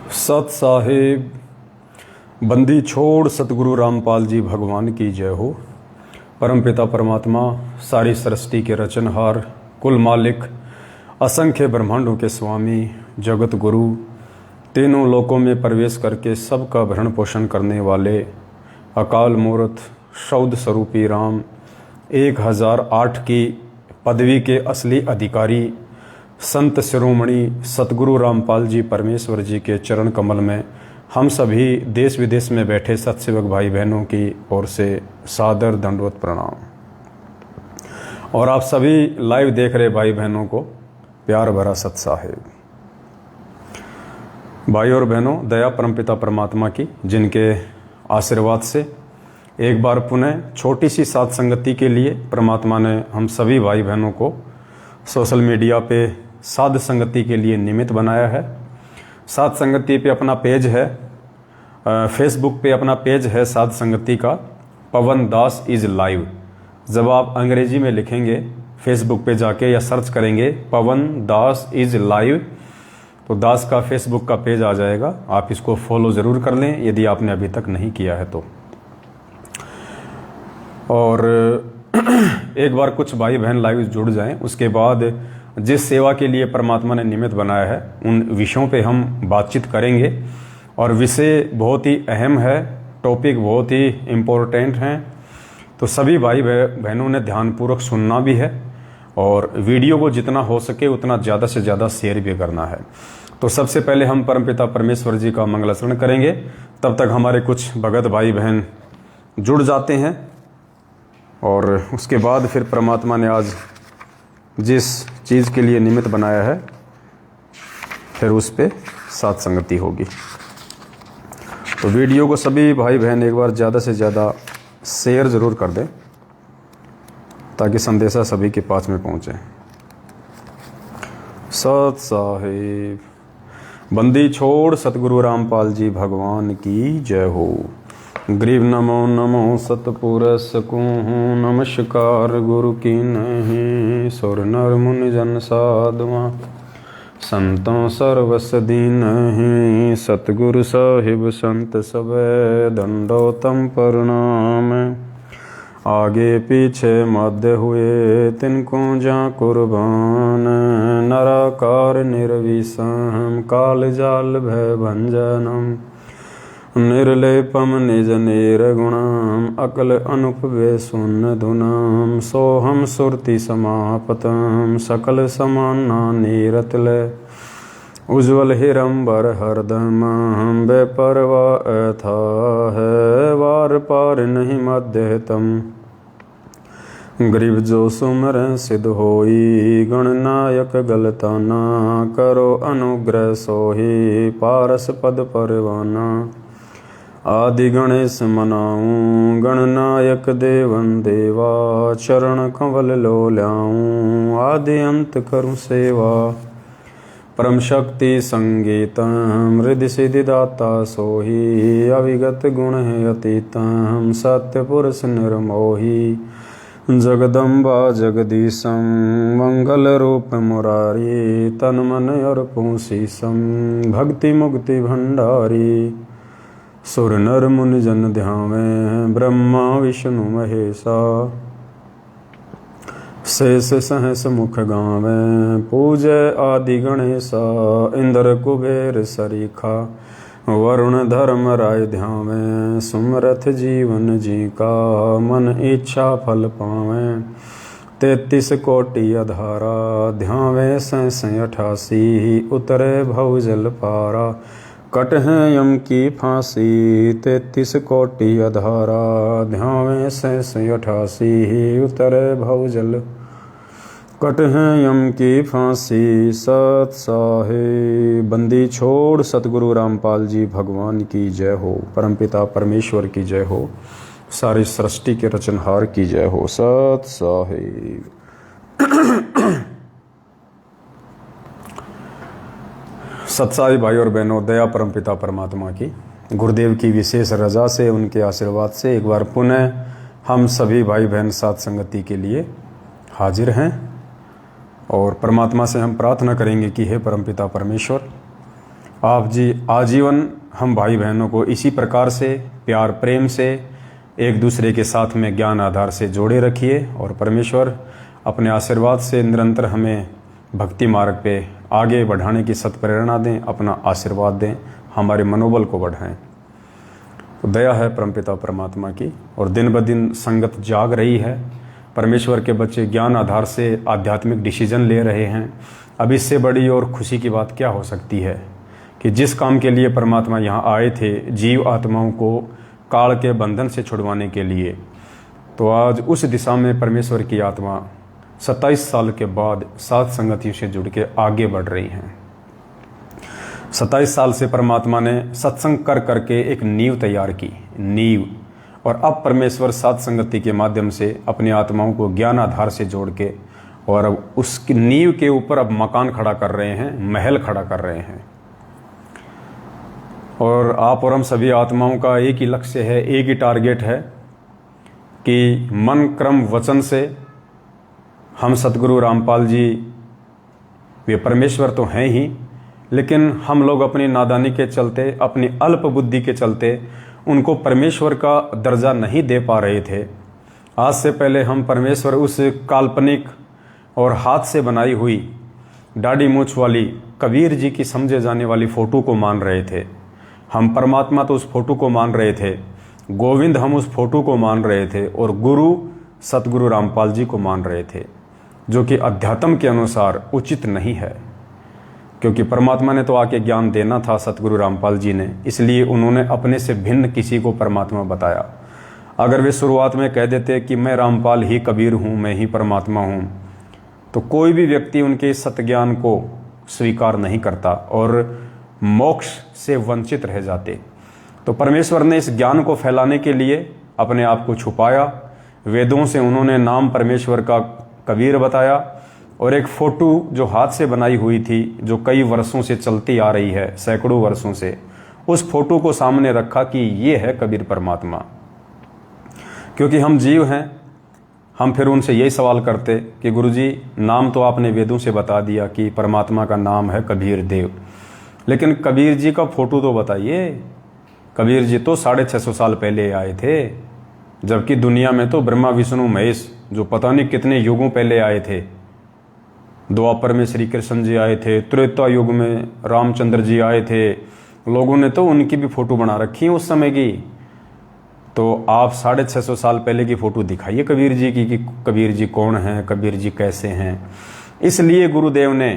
सत साहिब बंदी छोड़ सतगुरु रामपाल जी भगवान की जय हो। परमपिता परमात्मा सारी सृष्टि के रचनहार, कुल मालिक, असंख्य ब्रह्मांडों के स्वामी, जगत गुरु, तीनों लोकों में प्रवेश करके सबका भरण पोषण करने वाले अकाल मूर्त शौद स्वरूपी राम 1008 की पदवी के असली अधिकारी संत शिरोमणि सतगुरु रामपाल जी परमेश्वर जी के चरण कमल में हम सभी देश विदेश में बैठे सत्सेवक भाई बहनों की ओर से सादर दंडवत प्रणाम। और आप सभी लाइव देख रहे भाई बहनों को प्यार भरा सत साहिब। भाई और बहनों, दया परमपिता परमात्मा की, जिनके आशीर्वाद से एक बार पुनः छोटी सी साथ संगति के लिए परमात्मा ने हम सभी भाई बहनों को सोशल मीडिया पे साध संगति के लिए निमित्त बनाया है। साध संगति पे अपना पेज है, फेसबुक पे अपना पेज है साध संगति का, पवन दास इज लाइव। जब आप अंग्रेजी में लिखेंगे फेसबुक पे जाके या सर्च करेंगे पवन दास इज लाइव, तो दास का फेसबुक का पेज आ जाएगा। आप इसको फॉलो ज़रूर कर लें यदि आपने अभी तक नहीं किया है तो। और एक बार कुछ भाई बहन लाइव जुड़ जाएं, उसके बाद जिस सेवा के लिए परमात्मा ने निमित्त बनाया है उन विषयों पे हम बातचीत करेंगे। और विषय बहुत ही अहम है, टॉपिक बहुत ही इम्पोर्टेंट हैं, तो सभी भाई बहनों ने ध्यानपूर्वक सुनना भी है और वीडियो को जितना हो सके उतना ज़्यादा से ज़्यादा शेयर भी करना है। तो सबसे पहले हम परमपिता परमेश्वर जी का मंगलाचरण करेंगे, तब तक हमारे कुछ भगत भाई बहन जुड़ जाते हैं और उसके बाद फिर परमात्मा ने आज जिस चीज़ के लिए निमित्त बनाया है फिर उस पे साथ संगति होगी। तो वीडियो को सभी भाई बहन एक बार ज़्यादा से ज़्यादा शेयर ज़रूर कर दें ताकि संदेशा सभी के पास में पहुँचे। सत साहिब बंदी छोड़ सतगुरु रामपाल जी भगवान की जय हो। ग्रीव नमो नमो सतपुरस को नमस्कार गुरु की नहीं, सुर नर मुनि जन साधुआ संतों सर्वस दीन ही। सतगुरु साहिब संत सबे दंडोतम प्रणाम, आगे पीछे मध्य हुए तिनको जा कुर्बान। नराकार निर्विषम काल जाल भय भंजनम, निर्लेपम निज निर्गुणम अकल अनुपवे सुन धुनम। सोहम सुरति समापतम सकल समाना नीरतले, उज्ज्वल हिरंबर हरदम बेपरवा था है। वार पार नहीं मध्यतम, गरीब जो सुमर सिद्ध होई। गणनायक गलताना करो अनुग्रह सोही, पारस पद परवाना। आदि गणेश मनाऊं गणनायक देवन देवा, चरण कंवल लो ल्याऊं आदि अंत करूं सेवा। परम शक्ति संगीतम हृदय सिद्धि दाता सोही, अविगत गुण है अतीतम सत्य पुरुष निर्मोही। जगदम्बा जगदीशम मंगल रूप मुरारी, तन मन अर्पूं शीशम भक्ति मुक्ति भंडारी। सुर नर मुनि जन ध्यावें ब्रह्मा विष्णु महेशा, शेष सहस मुख गावें पूजय आदि गणेशा। इंद्र कुबेर सरीखा वरुण धर्म राय ध्यावें, सुमरथ जीवन जी का मन इच्छा फल पावें। 33 कोटि अधारा ध्यावें 88 उतरे भव जल पारा। कट है यम की फांसी 33 कोटि अधारा, ध्यावें 88 उतरे भव जल। कट है यम की फांसी। सत साहिब बंदी छोड़ सतगुरु रामपाल जी भगवान की जय हो। परमपिता परमेश्वर की जय हो। सारी सृष्टि के रचनहार की जय हो। सत साहिब। सत्साई भाई और बहनों, दया परमपिता परमात्मा की, गुरुदेव की विशेष रजा से, उनके आशीर्वाद से एक बार पुनः हम सभी भाई बहन साथ संगति के लिए हाजिर हैं। और परमात्मा से हम प्रार्थना करेंगे कि हे परमपिता परमेश्वर, आप जी आजीवन हम भाई बहनों को इसी प्रकार से प्यार प्रेम से एक दूसरे के साथ में ज्ञान आधार से जोड़े रखिए, और परमेश्वर अपने आशीर्वाद से निरंतर हमें भक्ति मार्ग पे आगे बढ़ाने की सत्प्रेरणा दें, अपना आशीर्वाद दें, हमारे मनोबल को बढ़ाएं। तो दया है परमपिता परमात्मा की, और दिन ब दिन संगत जाग रही है। परमेश्वर के बच्चे ज्ञान आधार से आध्यात्मिक डिसीजन ले रहे हैं। अब इससे बड़ी और खुशी की बात क्या हो सकती है कि जिस काम के लिए परमात्मा यहाँ आए थे, जीव आत्माओं को काल के बंधन से छुड़वाने के लिए, तो आज उस दिशा में परमेश्वर की आत्मा 27 साल के बाद सात संगतियों से जुड़ के आगे बढ़ रही हैं। 27 साल से परमात्मा ने सत्संग कर करके एक नींव तैयार की, नींव, और अब परमेश्वर सात संगति के माध्यम से अपनी आत्माओं को ज्ञान आधार से जोड़ के, और अब उसकी नींव के ऊपर अब मकान खड़ा कर रहे हैं, महल खड़ा कर रहे हैं। और आप और हम सभी आत्माओं का एक ही लक्ष्य है, एक ही टारगेट है कि मन क्रम वचन से हम सतगुरु रामपाल जी, वे परमेश्वर तो हैं ही, लेकिन हम लोग अपनी नादानी के चलते, अपनी अल्प बुद्धि के चलते उनको परमेश्वर का दर्जा नहीं दे पा रहे थे। आज से पहले हम परमेश्वर उस काल्पनिक और हाथ से बनाई हुई दाढ़ी मूछ वाली कबीर जी की समझे जाने वाली फ़ोटो को मान रहे थे। हम परमात्मा तो उस फोटो को मान रहे थे, गोविंद हम उस फोटो को मान रहे थे, और गुरु सतगुरु रामपाल जी को मान रहे थे, जो कि अध्यात्म के अनुसार उचित नहीं है। क्योंकि परमात्मा ने तो आके ज्ञान देना था सतगुरु रामपाल जी ने, इसलिए उन्होंने अपने से भिन्न किसी को परमात्मा बताया। अगर वे शुरुआत में कह देते कि मैं रामपाल ही कबीर हूँ, मैं ही परमात्मा हूँ, तो कोई भी व्यक्ति उनके सत्ज्ञान को स्वीकार नहीं करता और मोक्ष से वंचित रह जाते। तो परमेश्वर ने इस ज्ञान को फैलाने के लिए अपने आप को छुपाया। वेदों से उन्होंने नाम परमेश्वर का कबीर बताया, और एक फोटो जो हाथ से बनाई हुई थी, जो कई वर्षों से चलती आ रही है, सैकड़ों वर्षों से, उस फोटो को सामने रखा कि ये है कबीर परमात्मा। क्योंकि हम जीव हैं, हम फिर उनसे यही सवाल करते कि गुरुजी नाम तो आपने वेदों से बता दिया कि परमात्मा का नाम है कबीर देव, लेकिन कबीर जी का फोटो तो बताइए। कबीर जी तो 650 साल पहले आए थे, जबकि दुनिया में तो ब्रह्मा विष्णु महेश जो पता नहीं कितने युगों पहले आए थे। द्वापर में श्री कृष्ण जी आए थे, त्रेता युग में रामचंद्र जी आए थे, लोगों ने तो उनकी भी फोटो बना रखी है उस समय की। तो आप 650 साल पहले की फोटो दिखाइए कबीर जी की कि कबीर जी कौन हैं, कबीर जी कैसे हैं। इसलिए गुरुदेव ने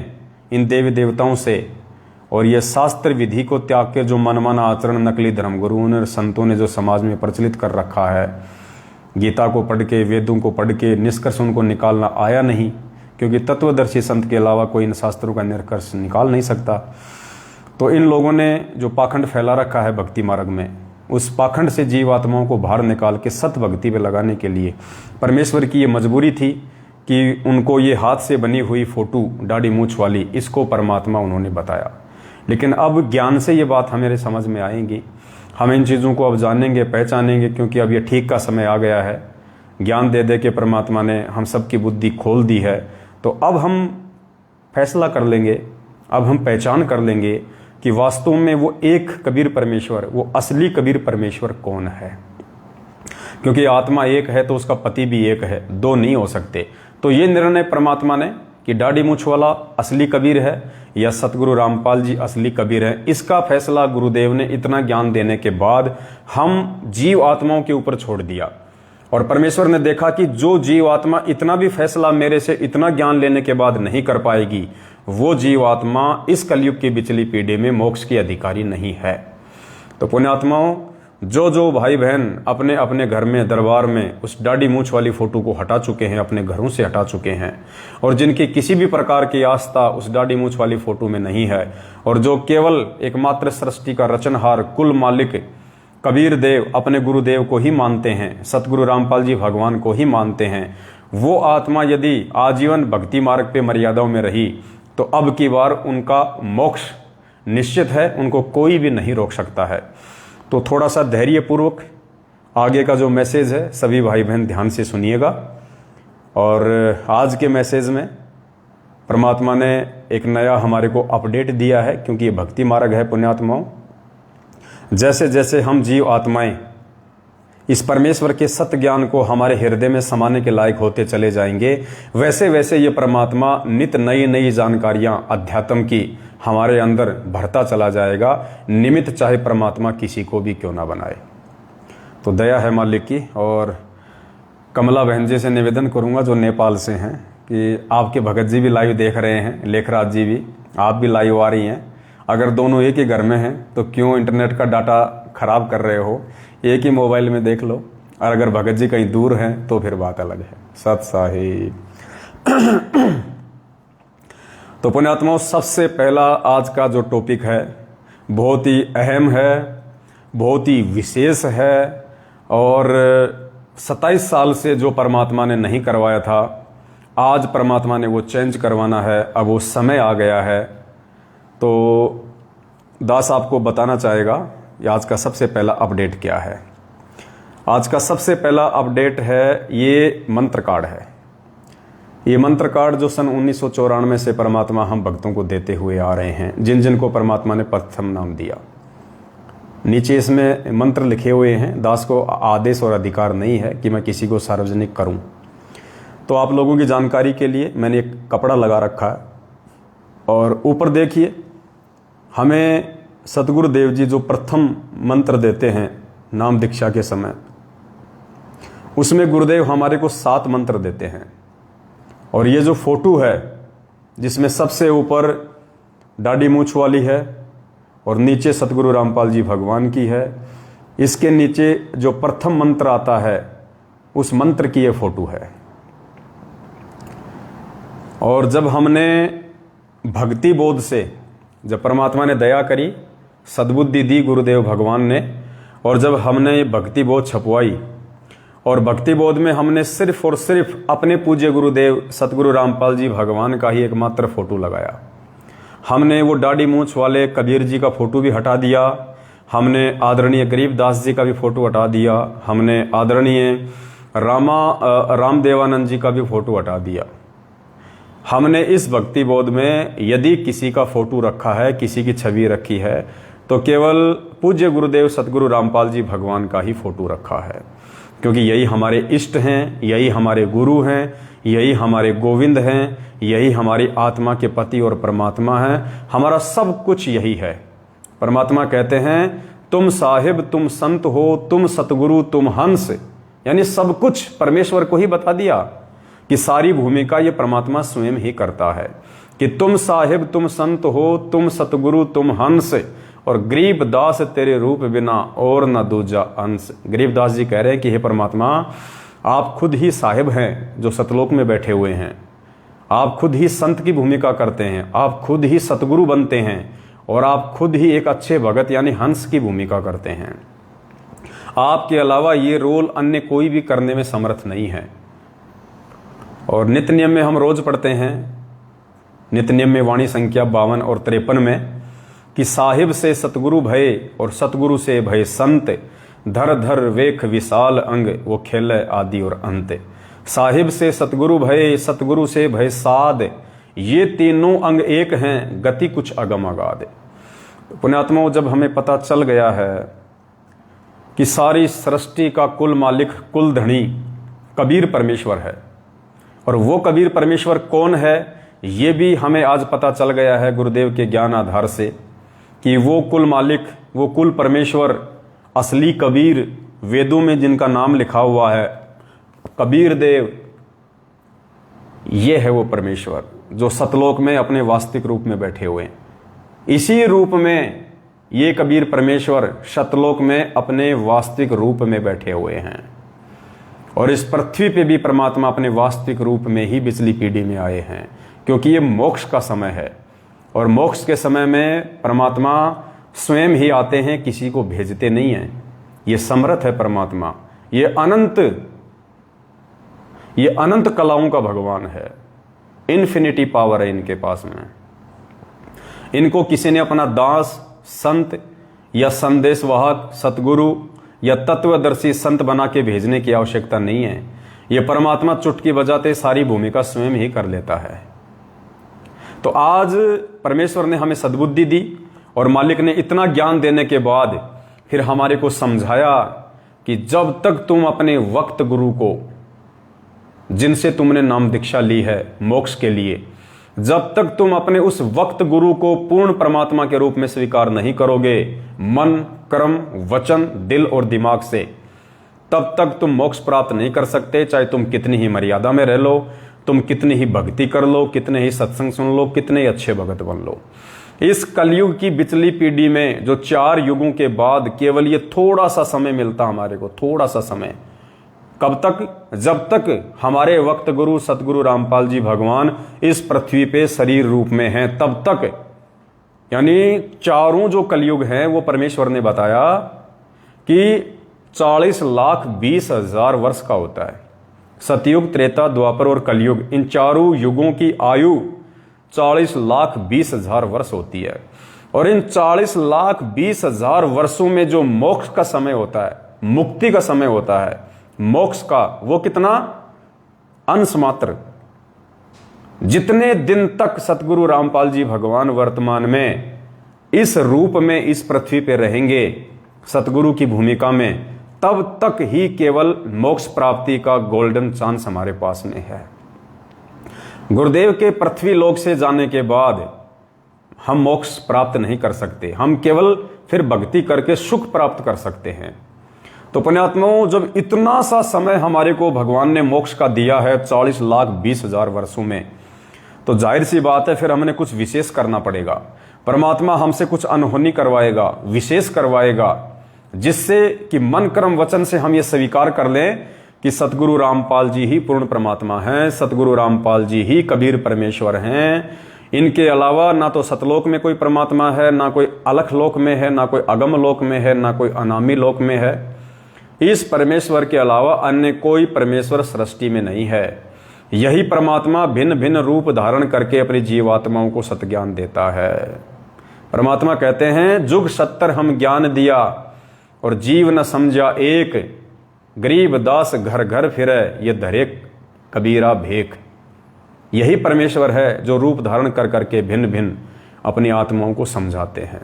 इन देवी देवताओं से और ये शास्त्र विधि को त्याग के जो मनमाना आचरण, नकली धर्मगुरुओं ने, संतों ने जो समाज में प्रचलित कर रखा है, गीता को पढ़ के, वेदों को पढ़ के निष्कर्ष उनको निकालना आया नहीं, क्योंकि तत्वदर्शी संत के अलावा कोई इन शास्त्रों का निष्कर्ष निकाल नहीं सकता। तो इन लोगों ने जो पाखंड फैला रखा है भक्ति मार्ग में, उस पाखंड से जीवात्माओं को बाहर निकाल के सत भक्ति पे लगाने के लिए परमेश्वर की ये मजबूरी थी कि उनको ये हाथ से बनी हुई फोटो दाढ़ी मूछ वाली, इसको परमात्मा उन्होंने बताया। लेकिन अब ज्ञान से ये बात हमारे समझ में आएंगी, हम इन चीज़ों को अब जानेंगे, पहचानेंगे, क्योंकि अब ये ठीक का समय आ गया है। ज्ञान दे दे के परमात्मा ने हम सबकी बुद्धि खोल दी है। तो अब हम फैसला कर लेंगे, अब हम पहचान कर लेंगे कि वास्तव में वो एक कबीर परमेश्वर, वो असली कबीर परमेश्वर कौन है। क्योंकि आत्मा एक है तो उसका पति भी एक है, दो नहीं हो सकते। तो ये निर्णय परमात्मा ने कि दाढ़ी मूछ वाला असली कबीर है या सतगुरु रामपाल जी असली कबीर है, इसका फैसला गुरुदेव ने इतना ज्ञान देने के बाद हम जीव आत्माओं के ऊपर छोड़ दिया। और परमेश्वर ने देखा कि जो जीव आत्मा इतना भी फैसला मेरे से इतना ज्ञान लेने के बाद नहीं कर पाएगी, वो जीव आत्मा इस कलयुग की बिचली पीढ़ी में मोक्ष की अधिकारी नहीं है। तो पुण्यात्माओं, जो भाई बहन अपने अपने घर में, दरबार में उस दाढ़ी मूछ वाली फोटो को हटा चुके हैं, अपने घरों से हटा चुके हैं, और जिनकी किसी भी प्रकार की आस्था उस दाढ़ी मूछ वाली फोटो में नहीं है, और जो केवल एकमात्र सृष्टि का रचनहार, कुल मालिक कबीर देव अपने गुरुदेव को ही मानते हैं, सतगुरु रामपाल जी भगवान को ही मानते हैं, वो आत्मा यदि आजीवन भक्ति मार्ग पे मर्यादाओं में रही तो अब की बार उनका मोक्ष निश्चित है, उनको कोई भी नहीं रोक सकता है। तो थोड़ा सा धैर्यपूर्वक आगे का जो मैसेज है सभी भाई बहन ध्यान से सुनिएगा। और आज के मैसेज में परमात्मा ने एक नया हमारे को अपडेट दिया है, क्योंकि ये भक्ति मार्ग है पुण्यात्माओं। जैसे जैसे हम जीव आत्माएं इस परमेश्वर के सत्य ज्ञान को हमारे हृदय में समाने के लायक होते चले जाएंगे, वैसे वैसे ये परमात्मा नित नई नई जानकारियां अध्यात्म की हमारे अंदर भरता चला जाएगा, निमित्त चाहे परमात्मा किसी को भी क्यों ना बनाए। तो दया है मालिक की। और कमला बहन जी से निवेदन करूंगा जो नेपाल से हैं कि आपके भगत जी भी लाइव देख रहे हैं, लेखराज जी भी, आप भी लाइव आ रही हैं। अगर दोनों एक ही घर में हैं तो क्यों इंटरनेट का डाटा खराब कर रहे हो, एक ही मोबाइल में देख लो। और अगर भगत जी कहीं दूर हैं तो फिर बात अलग है। सत साहिब। तो पुण्यात्माओं, सबसे पहला आज का जो टॉपिक है बहुत ही अहम है, बहुत ही विशेष है, और 27 साल से जो परमात्मा ने नहीं करवाया था, आज परमात्मा ने वो चेंज करवाना है। अब वो समय आ गया है। तो दास आपको बताना चाहेगा आज का सबसे पहला अपडेट क्या है। आज का सबसे पहला अपडेट है, ये मंत्र कार्ड है। ये मंत्र कार्ड जो सन 1994 से परमात्मा हम भक्तों को देते हुए आ रहे हैं, जिन जिन को परमात्मा ने प्रथम नाम दिया। नीचे इसमें मंत्र लिखे हुए हैं। दास को आदेश और अधिकार नहीं है कि मैं किसी को सार्वजनिक करूं। तो आप लोगों की जानकारी के लिए मैंने एक कपड़ा लगा रखा है, और ऊपर देखिए, हमें सतगुरु देव जी जो प्रथम मंत्र देते हैं नाम दीक्षा के समय, उसमें गुरुदेव हमारे को 7 मंत्र देते हैं। और ये जो फोटो है जिसमें सबसे ऊपर दाढ़ी मूछ वाली है और नीचे सतगुरु रामपाल जी भगवान की है, इसके नीचे जो प्रथम मंत्र आता है उस मंत्र की ये फोटो है। और जब हमने भक्ति बोध से, जब परमात्मा ने दया करी, सद्बुद्धि दी गुरुदेव भगवान ने, और जब हमने ये भक्ति बोध छपवाई, और भक्ति बोध में हमने सिर्फ और सिर्फ अपने पूज्य गुरुदेव सतगुरु रामपाल जी भगवान का ही एकमात्र फोटो लगाया। हमने वो दाढ़ी मूछ वाले कबीर जी का फोटो भी हटा दिया, हमने आदरणीय गरीबदास जी का भी फोटो हटा दिया, हमने आदरणीय रामदेवानंद जी का भी फोटो हटा दिया। हमने इस भक्ति बोध में यदि किसी का फोटो रखा है, किसी की छवि रखी है, तो केवल पूज्य गुरुदेव सतगुरु रामपाल जी भगवान का ही फोटो रखा है, क्योंकि यही हमारे इष्ट हैं, यही हमारे गुरु हैं, यही हमारे गोविंद हैं, यही हमारी आत्मा के पति और परमात्मा हैं। हमारा सब कुछ यही है। परमात्मा कहते हैं, तुम साहिब, तुम संत हो, तुम सतगुरु, तुम हंस, यानी सब कुछ परमेश्वर को ही बता दिया कि सारी भूमिका ये परमात्मा स्वयं ही करता है कि तुम साहिब, तुम संत हो, तुम सतगुरु, तुम हंस, और गरीबदास तेरे रूप बिना और न दूजा अंश। गरीबदास जी कह रहे हैं कि हे परमात्मा, आप खुद ही साहिब हैं जो सतलोक में बैठे हुए हैं, आप खुद ही संत की भूमिका करते हैं, आप खुद ही सतगुरु बनते हैं, और आप खुद ही एक अच्छे भगत यानी हंस की भूमिका करते हैं। आपके अलावा ये रोल अन्य कोई भी करने में समर्थ नहीं है। और नित्य नियम में हम रोज पढ़ते हैं, नित्य नियम में वाणी संख्या 52 और 53 में, कि साहिब से सतगुरु भय और सतगुरु से भय संत, धर धर वेख विशाल अंग, वो खेल आदि और अंत। साहिब से सतगुरु भय, सतगुरु से भय साध, ये तीनों अंग एक हैं, गति कुछ अगम अगाध। पुण्यात्माओं, जब हमें पता चल गया है कि सारी सृष्टि का कुल मालिक, कुल धनी कबीर परमेश्वर है, और वो कबीर परमेश्वर कौन है ये भी हमें आज पता चल गया है गुरुदेव के ज्ञान आधार से, कि वो कुल मालिक, वो कुल परमेश्वर, असली कबीर, वेदों में जिनका नाम लिखा हुआ है कबीर देव, ये है वो परमेश्वर जो सतलोक में अपने वास्तविक रूप में बैठे हुए हैं। इसी रूप में ये कबीर परमेश्वर सतलोक में अपने वास्तविक रूप में बैठे हुए हैं, और इस पृथ्वी पे भी परमात्मा अपने वास्तविक रूप में ही पिछली पीढ़ी में आए हैं, क्योंकि ये मोक्ष का समय है, और मोक्ष के समय में परमात्मा स्वयं ही आते हैं, किसी को भेजते नहीं हैं। ये समर्थ है परमात्मा, ये अनंत कलाओं का भगवान है, इन्फिनिटी पावर है इनके पास में। इनको किसी ने अपना दास, संत या संदेशवाहक, सतगुरु या तत्वदर्शी संत बना के भेजने की आवश्यकता नहीं है। ये परमात्मा चुटकी बजाते सारी भूमिका स्वयं ही कर लेता है। तो आज परमेश्वर ने हमें सद्बुद्धि दी और मालिक ने इतना ज्ञान देने के बाद फिर हमारे को समझाया कि जब तक तुम अपने वक्त गुरु को, जिनसे तुमने नाम दीक्षा ली है मोक्ष के लिए, जब तक तुम अपने उस वक्त गुरु को पूर्ण परमात्मा के रूप में स्वीकार नहीं करोगे, मन, कर्म, वचन, दिल और दिमाग से, तब तक तुम मोक्ष प्राप्त नहीं कर सकते। चाहे तुम कितनी ही मर्यादा में रह लो, तुम कितनी ही भक्ति कर लो, कितने ही सत्संग सुन लो, कितने ही अच्छे भगत बन लो। इस कलयुग की बिचली पीढ़ी में जो 4 युगों के बाद केवल ये थोड़ा सा समय मिलता हमारे को, थोड़ा सा समय, कब तक? जब तक हमारे वक्त गुरु सतगुरु रामपाल जी भगवान इस पृथ्वी पे शरीर रूप में हैं, तब तक। यानी चारों जो कलयुग हैं वो परमेश्वर ने बताया कि 40,20,000 वर्ष का होता है। सतयुग, त्रेता, द्वापर और कलयुग, इन चारों युगों की आयु 40,20,000 वर्ष होती है। और इन 40,20,000 वर्षों में जो मोक्ष का समय होता है, मुक्ति का समय होता है, मोक्ष का, वो कितना? अंश मात्र। जितने दिन तक सतगुरु रामपाल जी भगवान वर्तमान में इस रूप में इस पृथ्वी पे रहेंगे सतगुरु की भूमिका में, तब तक ही केवल मोक्ष प्राप्ति का गोल्डन चांस हमारे पास में है। गुरुदेव के पृथ्वी लोक से जाने के बाद हम मोक्ष प्राप्त नहीं कर सकते, हम केवल फिर भक्ति करके सुख प्राप्त कर सकते हैं। तो पुण्यात्माओं, जब इतना सा समय हमारे को भगवान ने मोक्ष का दिया है 40,20,000 वर्षों में, तो जाहिर सी बात है फिर हमने कुछ विशेष करना पड़ेगा। परमात्मा हमसे कुछ अनहोनी करवाएगा, विशेष करवाएगा, जिससे कि मन कर्म वचन से हम ये स्वीकार कर लें कि सतगुरु रामपाल जी ही पूर्ण परमात्मा हैं, सतगुरु रामपाल जी ही कबीर परमेश्वर हैं। इनके अलावा ना तो सतलोक में कोई परमात्मा है, ना कोई अलख लोक में है, ना कोई अगम लोक में है, ना कोई अनामी लोक में है। इस परमेश्वर के अलावा अन्य कोई परमेश्वर सृष्टि में नहीं है। यही परमात्मा भिन्न भिन्न रूप धारण करके अपनी जीवात्माओं को सतज्ञान देता है। परमात्मा कहते हैं, जुग 70 हम ज्ञान दिया और जीव न समझा एक, गरीब दास घर घर फिरे ये धरे कबीरा भेख। यही परमेश्वर है जो रूप धारण कर करके भिन्न भिन्न अपनी आत्माओं को समझाते हैं।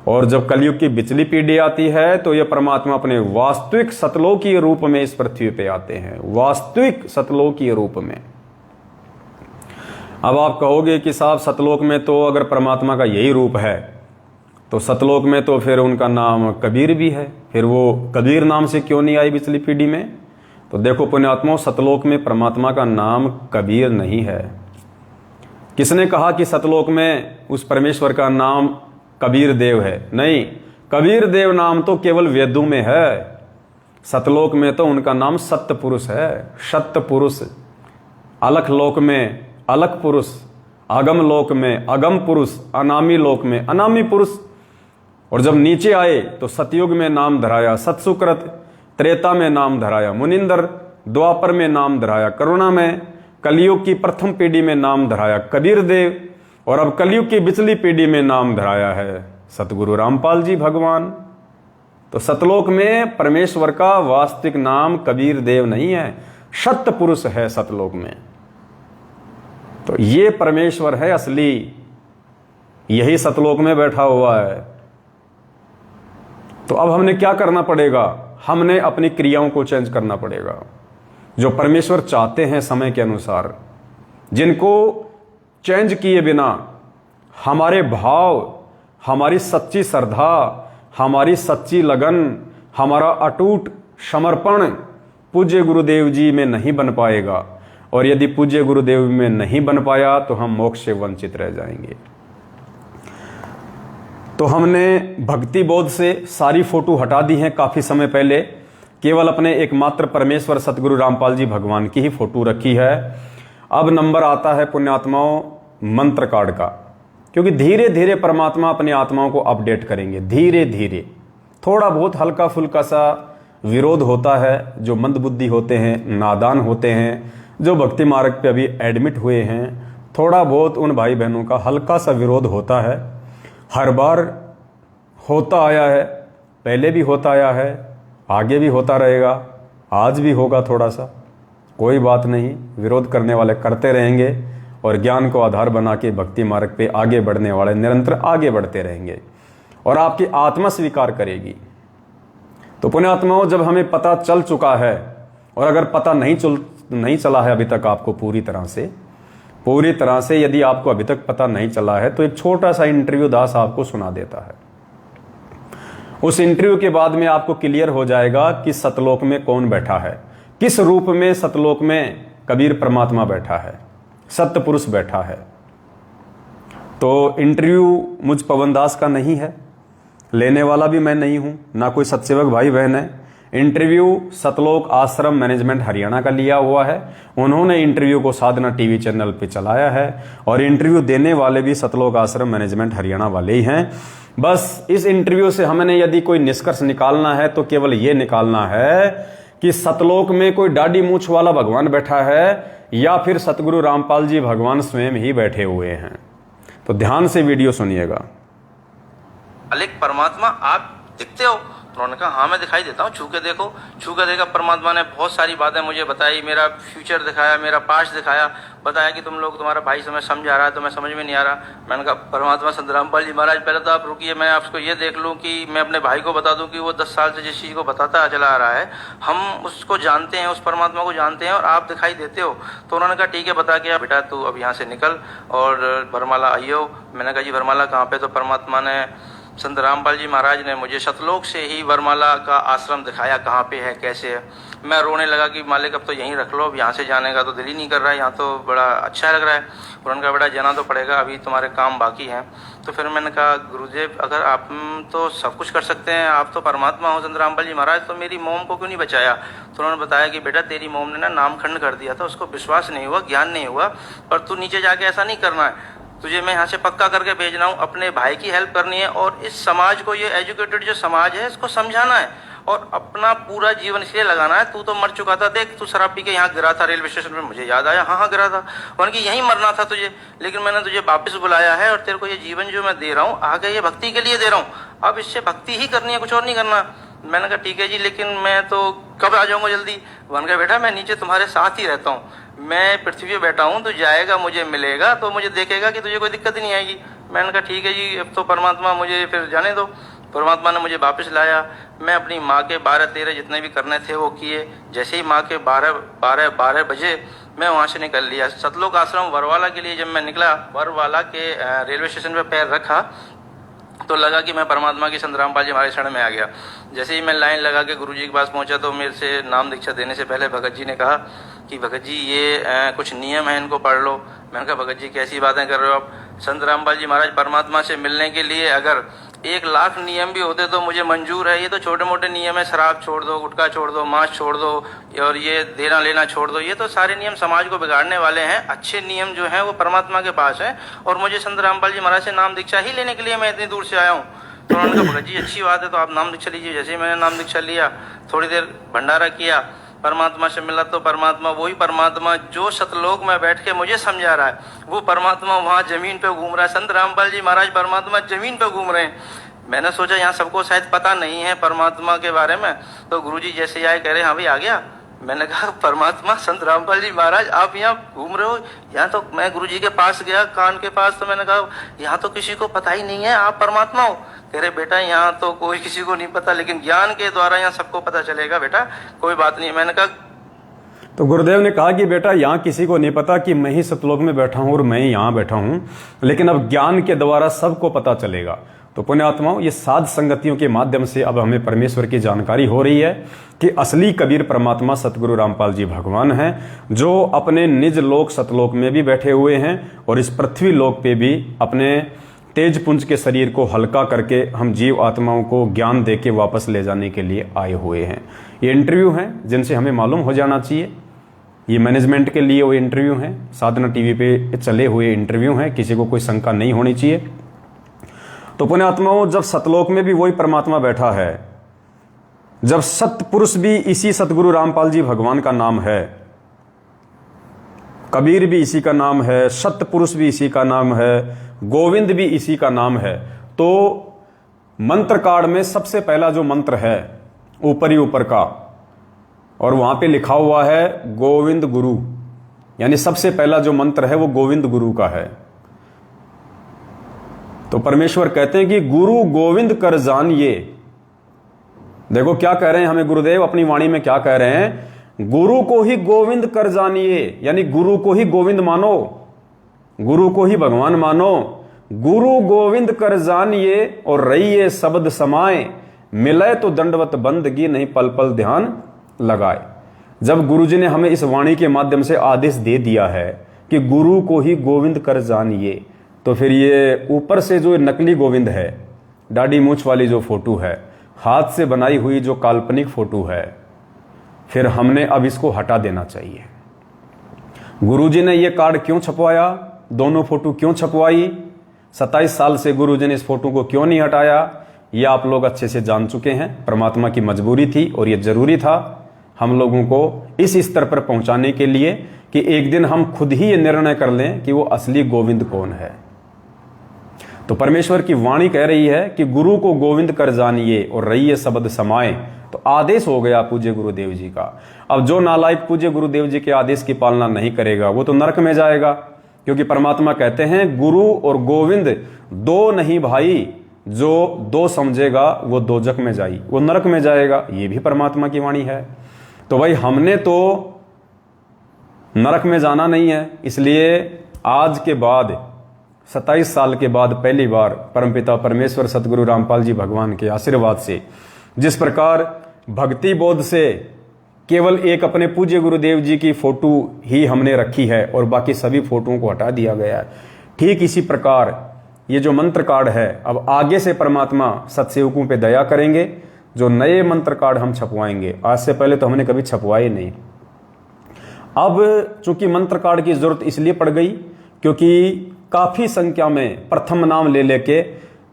और जब कलयुग की बिचली पीढ़ी आती है तो यह परमात्मा अपने वास्तविक सतलोकीय रूप में इस पृथ्वी पे आते हैं, वास्तविक सतलोकीय रूप में। अब आप कहोगे कि साहब सतलोक में तो अगर परमात्मा का यही रूप है तो सतलोक में तो फिर उनका नाम कबीर भी है, फिर वो कबीर नाम से क्यों नहीं आई बिचली पीढ़ी में? तो देखो पुण्यात्माओं, सतलोक में परमात्मा का नाम कबीर नहीं है। किसने कहा कि सतलोक में उस परमेश्वर का नाम कबीर देव है? नहीं, कबीर देव नाम तो केवल वेदों में है। सतलोक में तो उनका नाम सत्य पुरुष है, सत्य पुरुष। अलख लोक में अलख पुरुष, अगम लोक में अगम पुरुष, अनामी लोक में अनामी पुरुष। और जब नीचे आए तो सतयुग में नाम धराया सतसुकृत, त्रेता में नाम धराया मुनिंदर, द्वापर में नाम धराया करुणा में, कलयुग की प्रथम पीढ़ी में नाम धराया कबीर देव, और अब कलयुग की बिचली पीढ़ी में नाम धराया है सतगुरु रामपाल जी भगवान। तो सतलोक में परमेश्वर का वास्तविक नाम कबीर देव नहीं है, सत्य पुरुष है सतलोक में। तो ये परमेश्वर है असली, यही सतलोक में बैठा हुआ है। तो अब हमने क्या करना पड़ेगा? हमने अपनी क्रियाओं को चेंज करना पड़ेगा, जो परमेश्वर चाहते हैं समय के अनुसार, जिनको चेंज किए बिना हमारे भाव, हमारी सच्ची श्रद्धा, हमारी सच्ची लगन, हमारा अटूट समर्पण पूज्य गुरुदेव जी में नहीं बन पाएगा। और यदि पूज्य गुरुदेव में नहीं बन पाया तो हम मोक्ष से वंचित रह जाएंगे। तो हमने भक्ति बोध से सारी फोटो हटा दी हैं काफ़ी समय पहले, केवल अपने एकमात्र परमेश्वर सतगुरु रामपाल जी भगवान की ही फोटो रखी है। अब नंबर आता है पुण्यात्माओं मंत्र कार्ड का, क्योंकि धीरे धीरे परमात्मा अपनी आत्माओं को अपडेट करेंगे। धीरे धीरे थोड़ा बहुत हल्का फुल्का सा विरोध होता है, जो मंदबुद्धि होते हैं, नादान होते हैं, जो भक्ति मार्ग पे अभी एडमिट हुए हैं, थोड़ा बहुत उन भाई बहनों का हल्का सा विरोध होता है। हर बार होता आया है, पहले भी होता आया है, आगे भी होता रहेगा, आज भी होगा थोड़ा सा। कोई बात नहीं, विरोध करने वाले करते रहेंगे। और ज्ञान को आधार बना के भक्ति मार्ग पे आगे बढ़ने वाले निरंतर आगे बढ़ते रहेंगे और आपकी आत्मा स्वीकार करेगी। तो पुण्यात्माओं, जब हमें पता चल चुका है, और अगर पता नहीं चला है अभी तक आपको पूरी तरह से यदि आपको अभी तक पता नहीं चला है, तो एक छोटा सा इंटरव्यू दास आपको सुना देता है। उस इंटरव्यू के बाद में आपको क्लियर हो जाएगा कि सतलोक में कौन बैठा है, किस रूप में सतलोक में कबीर परमात्मा बैठा है, सत्य पुरुष बैठा है। तो इंटरव्यू मुझ पवन दास का नहीं है, लेने वाला भी मैं नहीं हूं, ना कोई सत्सेवक भाई बहन है। इंटरव्यू सतलोक आश्रम मैनेजमेंट हरियाणा का लिया हुआ है। उन्होंने इंटरव्यू को साधना टीवी चैनल पे चलाया है और इंटरव्यू देने वाले भी सतलोक आश्रम मैनेजमेंट हरियाणा वाले ही हैं। बस इस इंटरव्यू से हमने यदि कोई निष्कर्ष निकालना है तो केवल ये निकालना है कि सतलोक में कोई दाढ़ी मूछ वाला भगवान बैठा है या फिर सतगुरु रामपाल जी भगवान स्वयं ही बैठे हुए हैं। तो ध्यान से वीडियो सुनिएगा। मालिक परमात्मा आप दिखते हो? उन्होंने कहा हाँ मैं दिखाई देता हूँ, छू के देखो। छू के देखा, परमात्मा ने बहुत सारी बातें मुझे बताई, मेरा फ्यूचर दिखाया, मेरा पास्ट दिखाया, बताया कि तुम लोग, तुम्हारा भाई समय समझा रहा है तो मैं समझ में नहीं आ रहा। मैंने कहा परमात्मा संत रामपाल जी महाराज पहले तो आप रुकिए, मैं आपको ये देख लूँ कि मैं अपने भाई को बता दूँ कि वो 10 साल से जिस चीज़ को बताता चला आ रहा है हम उसको जानते हैं, उस परमात्मा को जानते हैं और आप दिखाई देते हो। तो उन्होंने कहा ठीक है बता के बेटा तू अब यहाँ से निकल और बरमाला आइयो। मैंने कहा जी बरमाला कहाँ पे? तो परमात्मा ने, संत रामपाल जी महाराज ने मुझे सतलोक से ही वरमाला का आश्रम दिखाया, कहाँ पे है कैसे है। मैं रोने लगा कि मालिक अब तो यहीं रख लो, अब यहाँ से जाने का तो दिल ही नहीं कर रहा है, यहाँ तो बड़ा अच्छा लग रहा है। उन्होंने कहा बेटा जाना तो पड़ेगा, अभी तुम्हारे काम बाकी हैं। तो फिर मैंने कहा गुरुदेव अगर आप तो सब कुछ कर सकते हैं, आप तो परमात्मा हो संत रामपाल जी महाराज, तो मेरी मोम को क्यों नहीं बचाया? तो उन्होंने बताया कि बेटा तेरी मोम ने ना नामखंड कर दिया था, उसको विश्वास नहीं हुआ, ज्ञान नहीं हुआ, पर तू नीचे जाके ऐसा नहीं करना है, तुझे मैं यहाँ से पक्का करके भेज रहा हूँ, अपने भाई की हेल्प करनी है और इस समाज को, ये एजुकेटेड जो समाज है इसको समझाना है और अपना पूरा जीवन इसलिए लगाना है। तू तो मर चुका था, देख तू शराब पी के यहाँ गिरा था रेलवे स्टेशन पे, मुझे याद आया हाँ गिरा था, उनकी यहीं मरना था तुझे, लेकिन मैंने तुझे वापस बुलाया है और तेरे को ये जीवन जो मैं दे रहा हूँ आगे ये भक्ति के लिए दे रहा हूँ, अब इससे भक्ति ही करनी है, कुछ और नहीं करना। मैंने कहा ठीक है जी, लेकिन मैं तो कब आ जाऊँगा जल्दी? उन्होंने कहा बेटा मैं नीचे तुम्हारे साथ ही रहता हूँ, मैं पृथ्वी पे बैठा हूँ, तो जाएगा मुझे मिलेगा तो मुझे देखेगा कि तुझे कोई दिक्कत ही नहीं आएगी। मैंने कहा ठीक है जी, अब तो परमात्मा मुझे फिर जाने दो। परमात्मा ने मुझे वापस लाया, मैं अपनी माँ के 12-13 जितने भी करने थे वो किए। जैसे ही माँ के 12 बजे मैं वहाँ से निकल लिया। सतलोक आश्रम वरवाला के लिए जब मैं निकला, वरवाला के रेलवे स्टेशन पर पैर रखा तो लगा कि मैं परमात्मा की संत रामपाल जी हमारे शरण में आ गया। जैसे ही मैं लाइन लगा के गुरुजी के पास पहुंचा तो मेरे से नाम दीक्षा देने से पहले भगत जी ने कहा कि भगत जी ये कुछ नियम है, इनको पढ़ लो। मैंने कहा भगत जी कैसी बातें कर रहे हो आप? संत रामपाल जी महाराज परमात्मा से मिलने के लिए अगर 1 लाख नियम भी होते तो मुझे मंजूर है, ये तो छोटे मोटे नियम है, शराब छोड़ दो, गुटखा छोड़ दो, मांस छोड़ दो और ये देना लेना छोड़ दो, ये तो सारे नियम समाज को बिगाड़ने वाले हैं। अच्छे नियम जो हैं वो परमात्मा के पास हैं और मुझे संत रामपाल जी महाराज से नाम दीक्षा ही लेने के लिए मैं इतनी दूर से आया हूँ। तो उन्होंने कहा भगत जी अच्छी बात है, तो आप नाम दीक्षा लीजिए। जैसे ही मैंने नाम दीक्षा लिया, थोड़ी देर भंडारा किया, परमात्मा से मिला तो परमात्मा वही परमात्मा जो सतलोक में बैठ के मुझे समझा रहा है, वो परमात्मा वहाँ जमीन पे घूम रहा है। संत रामपाल जी महाराज परमात्मा जमीन पे घूम रहे हैं। मैंने सोचा यहाँ सबको शायद पता नहीं है परमात्मा के बारे में, तो गुरुजी जैसे आए कह रहे हाँ भाई आ गया। मैंने कहा परमात्मा संत रामपाल जी महाराज आप यहाँ घूम रहे हो? यहाँ तो मैं गुरुजी के पास गया, कान के पास, तो मैंने कहा यहाँ तो किसी को पता ही नहीं है आप परमात्मा हो। कह रहे बेटा यहाँ तो कोई किसी को नहीं पता, लेकिन ज्ञान के द्वारा यहाँ सबको पता चलेगा बेटा, कोई बात नहीं। मैंने कहा तो गुरुदेव ने कहा कि बेटा यहाँ किसी को नहीं पता कि मैं ही सतलोक में बैठा हूँ और मैं ही यहाँ बैठा हूँ, लेकिन अब ज्ञान के द्वारा सबको पता चलेगा। तो पुण्यात्माओं, ये साध संगतियों के माध्यम से अब हमें परमेश्वर की जानकारी हो रही है कि असली कबीर परमात्मा सतगुरु रामपाल जी भगवान हैं, जो अपने निज लोक सतलोक में भी बैठे हुए हैं और इस पृथ्वी लोक पे भी अपने तेज पुंज के शरीर को हल्का करके हम जीव आत्माओं को ज्ञान दे के वापस ले जाने के लिए आए हुए हैं। ये इंटरव्यू हैं जिनसे हमें मालूम हो जाना चाहिए, ये मैनेजमेंट के लिए वो इंटरव्यू हैं, साधना टीवी पे चले हुए इंटरव्यू हैं, किसी को कोई शंका नहीं होनी चाहिए। तो पुण्यात्माओं, जब सतलोक में भी वही परमात्मा बैठा है, जब सत्य पुरुष भी इसी सतगुरु रामपाल जी भगवान का नाम है, कबीर भी इसी का नाम है, सत्य पुरुष भी इसी का नाम है, गोविंद भी इसी का नाम है, तो मंत्र कार्ड में सबसे पहला जो मंत्र है ऊपर ही ऊपर का, और वहां पे लिखा हुआ है गोविंद गुरु, यानी सबसे पहला जो मंत्र है वो गोविंद गुरु का है। तो परमेश्वर कहते हैं कि गुरु गोविंद कर जानिए। देखो क्या कह रहे हैं हमें गुरुदेव अपनी वाणी में, क्या कह रहे हैं, गुरु को ही गोविंद कर जानिए, यानी गुरु को ही गोविंद मानो, गुरु को ही भगवान मानो। गुरु गोविंद कर जानिए और रहिए शब्द समाए, मिले तो दंडवत बंदगी नहीं पल पल ध्यान लगाए। जब गुरुजी ने हमें इस वाणी के माध्यम से आदेश दे दिया है कि गुरु को ही गोविंद कर जानिए, तो फिर ये ऊपर से जो नकली गोविंद है, दाढ़ी मूछ वाली जो फोटो है, हाथ से बनाई हुई जो काल्पनिक फोटो है, फिर हमने अब इसको हटा देना चाहिए। गुरुजी ने ये कार्ड क्यों छपवाया, दोनों फोटो क्यों छपवाई, 27 साल से गुरुजी ने इस फोटो को क्यों नहीं हटाया, ये आप लोग अच्छे से जान चुके हैं। परमात्मा की मजबूरी थी और ये जरूरी था हम लोगों को इस स्तर पर पहुंचाने के लिए कि एक दिन हम खुद ही ये निर्णय कर लें कि वो असली गोविंद कौन है। तो परमेश्वर की वाणी कह रही है कि गुरु को गोविंद कर जानिए और रहिए शब्द समाए। तो आदेश हो गया पूज्य गुरुदेव जी का। अब जो नालायक पूज्य गुरुदेव जी के आदेश की पालना नहीं करेगा वो तो नरक में जाएगा, क्योंकि परमात्मा कहते हैं गुरु और गोविंद दो नहीं भाई, जो दो समझेगा वो दोजक में जाई, वो नरक में जाएगा। ये भी परमात्मा की वाणी है। तो भाई हमने तो नरक में जाना नहीं है, इसलिए आज के बाद 27 साल के बाद पहली बार परमपिता परमेश्वर सतगुरु रामपाल जी भगवान के आशीर्वाद से जिस प्रकार भक्ति बोध से केवल एक अपने पूज्य गुरुदेव जी की फोटो ही हमने रखी है और बाकी सभी फोटोओं को हटा दिया गया है, ठीक इसी प्रकार ये जो मंत्र कार्ड है अब आगे से परमात्मा सत्सेवकों पे दया करेंगे। जो नए मंत्र कार्ड हम छपवाएंगे, आज से पहले तो हमने कभी छपवाए नहीं। अब चूंकि मंत्र कार्ड की जरूरत इसलिए पड़ गई क्योंकि काफी संख्या में प्रथम नाम ले लेके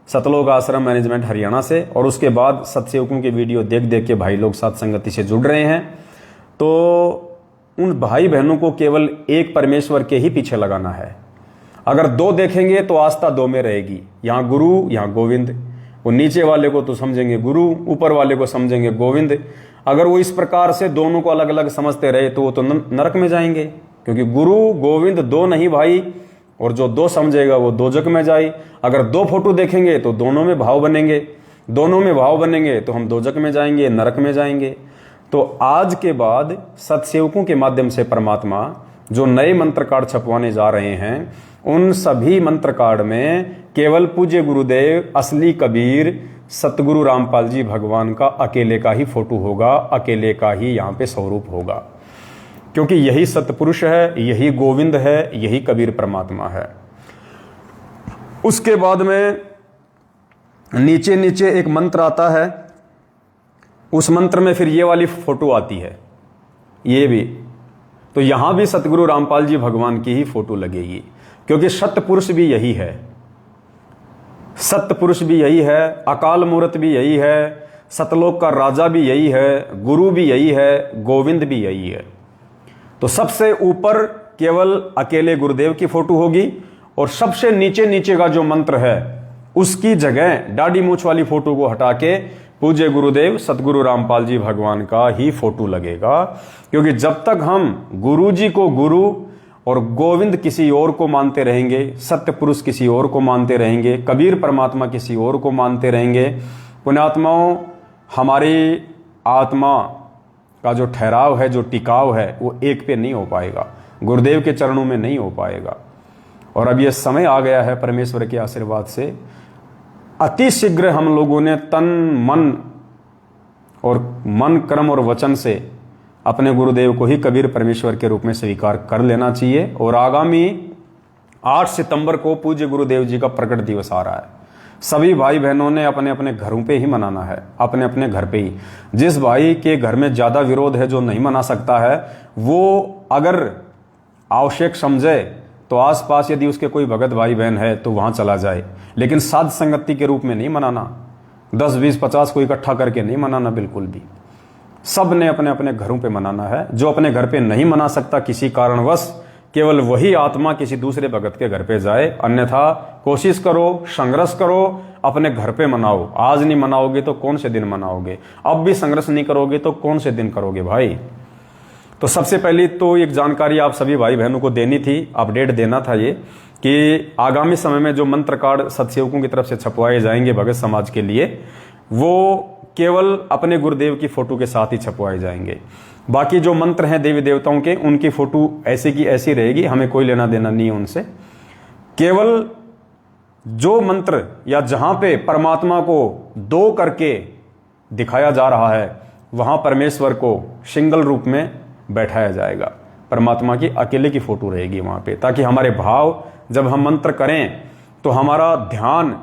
सतलोक आश्रम मैनेजमेंट हरियाणा से और उसके बाद सत्सेवकों के वीडियो देख देख के भाई लोग साथ संगति से जुड़ रहे हैं। तो उन भाई बहनों को केवल एक परमेश्वर के ही पीछे लगाना है। अगर दो देखेंगे तो आस्था दो में रहेगी, यहाँ गुरु यहाँ गोविंद। वो नीचे वाले को तो समझेंगे गुरु, ऊपर वाले को समझेंगे गोविंद। अगर वो इस प्रकार से दोनों को अलग अलग समझते रहे तो वो तो नरक में जाएंगे, क्योंकि गुरु गोविंद दो नहीं भाई, और जो दो समझेगा वो दोजक में जाए। अगर दो फोटो देखेंगे तो दोनों में भाव बनेंगे, दोनों में भाव बनेंगे तो हम दोजक में जाएंगे, नरक में जाएंगे। तो आज के बाद सत्सेवकों के माध्यम से परमात्मा जो नए मंत्र कार्ड छपवाने जा रहे हैं, उन सभी मंत्र कार्ड में केवल पूज्य गुरुदेव असली कबीर सतगुरु रामपाल जी भगवान का अकेले का ही फोटो होगा, अकेले का ही यहाँ पे स्वरूप होगा, क्योंकि यही सतपुरुष है, यही गोविंद है, यही कबीर परमात्मा है। उसके बाद में नीचे नीचे एक मंत्र आता है, उस मंत्र में फिर ये वाली फोटो आती है, ये भी। तो यहां भी सतगुरु रामपाल जी भगवान की ही फोटो लगेगी, क्योंकि सतपुरुष भी यही है, सतपुरुष भी यही है, अकाल मूर्त भी यही है, सतलोक का राजा भी यही है, गुरु भी यही है, गोविंद भी यही है। तो सबसे ऊपर केवल अकेले गुरुदेव की फोटो होगी और सबसे नीचे नीचे का जो मंत्र है उसकी जगह दाढ़ी मूछ वाली फोटो को हटा के पूज्य गुरुदेव सतगुरु रामपाल जी भगवान का ही फोटो लगेगा। क्योंकि जब तक हम गुरु जी को गुरु और गोविंद किसी और को मानते रहेंगे, सत्य पुरुष किसी और को मानते रहेंगे, कबीर परमात्मा किसी और को मानते रहेंगे, पुण्यात्माओं हमारी आत्मा का जो ठहराव है, जो टिकाव है, वो एक पे नहीं हो पाएगा, गुरुदेव के चरणों में नहीं हो पाएगा। और अब ये समय आ गया है परमेश्वर के आशीर्वाद से, अति शीघ्र हम लोगों ने तन मन और मन कर्म और वचन से अपने गुरुदेव को ही कबीर परमेश्वर के रूप में स्वीकार कर लेना चाहिए। और आगामी 8 सितंबर को पूज्य गुरुदेव जी का प्रकट दिवस आ रहा है। सभी भाई बहनों ने अपने अपने घरों पे ही मनाना है, अपने अपने घर पे ही। जिस भाई के घर में ज्यादा विरोध है, जो नहीं मना सकता है, वो अगर आवश्यक समझे तो आसपास यदि उसके कोई भगत भाई बहन है तो वहां चला जाए, लेकिन साध संगति के रूप में नहीं मनाना, 10, 20, 50 को इकट्ठा करके नहीं मनाना बिल्कुल भी। सब ने अपने अपने घरों पे मनाना है। जो अपने घर पे नहीं मना सकता किसी कारणवश, केवल वही आत्मा किसी दूसरे भगत के घर पे जाए, अन्यथा कोशिश करो, संघर्ष करो, अपने घर पे मनाओ। आज नहीं मनाओगे तो कौन से दिन मनाओगे? अब भी संघर्ष नहीं करोगे तो कौन से दिन करोगे भाई? तो सबसे पहली तो एक जानकारी आप सभी भाई बहनों को देनी थी, अपडेट देना था ये कि आगामी समय में जो मंत्र कार्ड सतसेवकों की तरफ से छपवाए जाएंगे भगत समाज के लिए, वो केवल अपने गुरुदेव की फोटो के साथ ही छपवाए जाएंगे। बाकी जो मंत्र हैं देवी देवताओं के, उनकी फोटो ऐसी की ऐसी रहेगी, हमें कोई लेना देना नहीं है उनसे। केवल जो मंत्र या जहां पे परमात्मा को 2 करके दिखाया जा रहा है, वहां परमेश्वर को सिंगल रूप में बैठाया जाएगा। परमात्मा की अकेले की फोटो रहेगी वहां पे, ताकि हमारे भाव जब हम मंत्र करें तो हमारा ध्यान,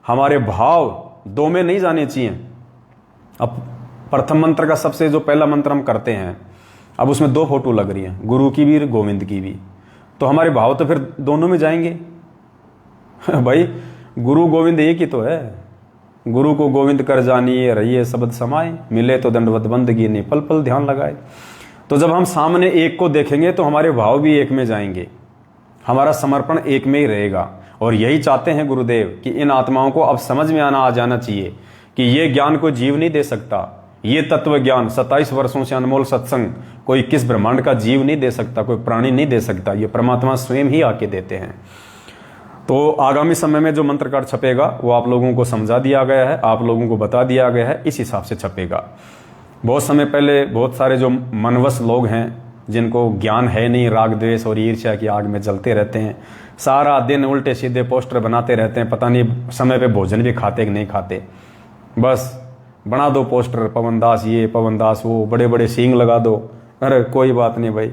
हमारे भाव 2 में नहीं जाने चाहिए। अब प्रथम मंत्र का सबसे जो पहला मंत्र हम करते हैं, अब उसमें 2 फोटो लग रही हैं, गुरु की भी गोविंद की भी, तो हमारे भाव तो फिर दोनों में जाएंगे। भाई गुरु गोविंद एक ही तो है। गुरु को गोविंद कर जानिए, रहिए शब्द समाए, मिले तो दंडवत बंदगी ने पल पल ध्यान लगाए। तो जब हम सामने एक को देखेंगे तो हमारे भाव भी एक में जाएंगे, हमारा समर्पण एक में ही रहेगा। और यही चाहते हैं गुरुदेव कि इन आत्माओं को अब समझ में आ जाना चाहिए कि ये ज्ञान कोई जीव नहीं दे सकता। ये तत्व ज्ञान 27 वर्षों से अनमोल सत्संग कोई किस ब्रह्मांड का जीव नहीं दे सकता, कोई प्राणी नहीं दे सकता, ये परमात्मा स्वयं ही आके देते हैं। तो आगामी समय में जो मंत्र कार्ड छपेगा वो आप लोगों को समझा दिया गया है, आप लोगों को बता दिया गया है, इस हिसाब से छपेगा। बहुत समय पहले बहुत सारे जो मनवश लोग हैं, जिनको ज्ञान है नहीं, राग द्वेष और ईर्ष्या की आग में जलते रहते हैं, सारा दिन उल्टे सीधे पोस्टर बनाते रहते हैं, पता नहीं समय पे भोजन भी खाते कि नहीं खाते। बस बना दो पोस्टर, पवन दास ये, पवन दास वो, बड़े बड़े सींग लगा दो। अरे कोई बात नहीं भाई,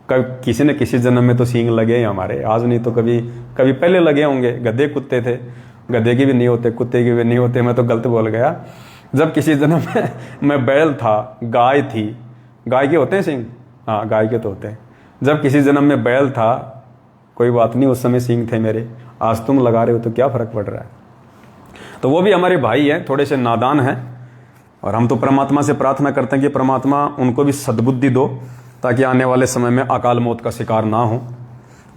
कभी किसी न किसी जन्म में तो सींग लगे हैं हमारे, आज नहीं तो कभी कभी पहले लगे होंगे। गधे कुत्ते थे, गधे की भी नहीं होते, कुत्ते की भी नहीं होते, मैं तो गलत बोल गया। जब किसी जन्म में मैं बैल था, गाय थी, गाय के होते हैं सींग, हाँ गाय के तो होते हैं। जब किसी जन्म में बैल था, कोई बात नहीं, उस समय सींग थे मेरे, आज तुम लगा रहे हो तो क्या फर्क पड़ रहा है। तो वो भी हमारे भाई हैं, थोड़े से नादान हैं, और हम तो परमात्मा से प्रार्थना करते हैं कि परमात्मा उनको भी सद्बुद्धि दो, ताकि आने वाले समय में अकाल मौत का शिकार ना हो।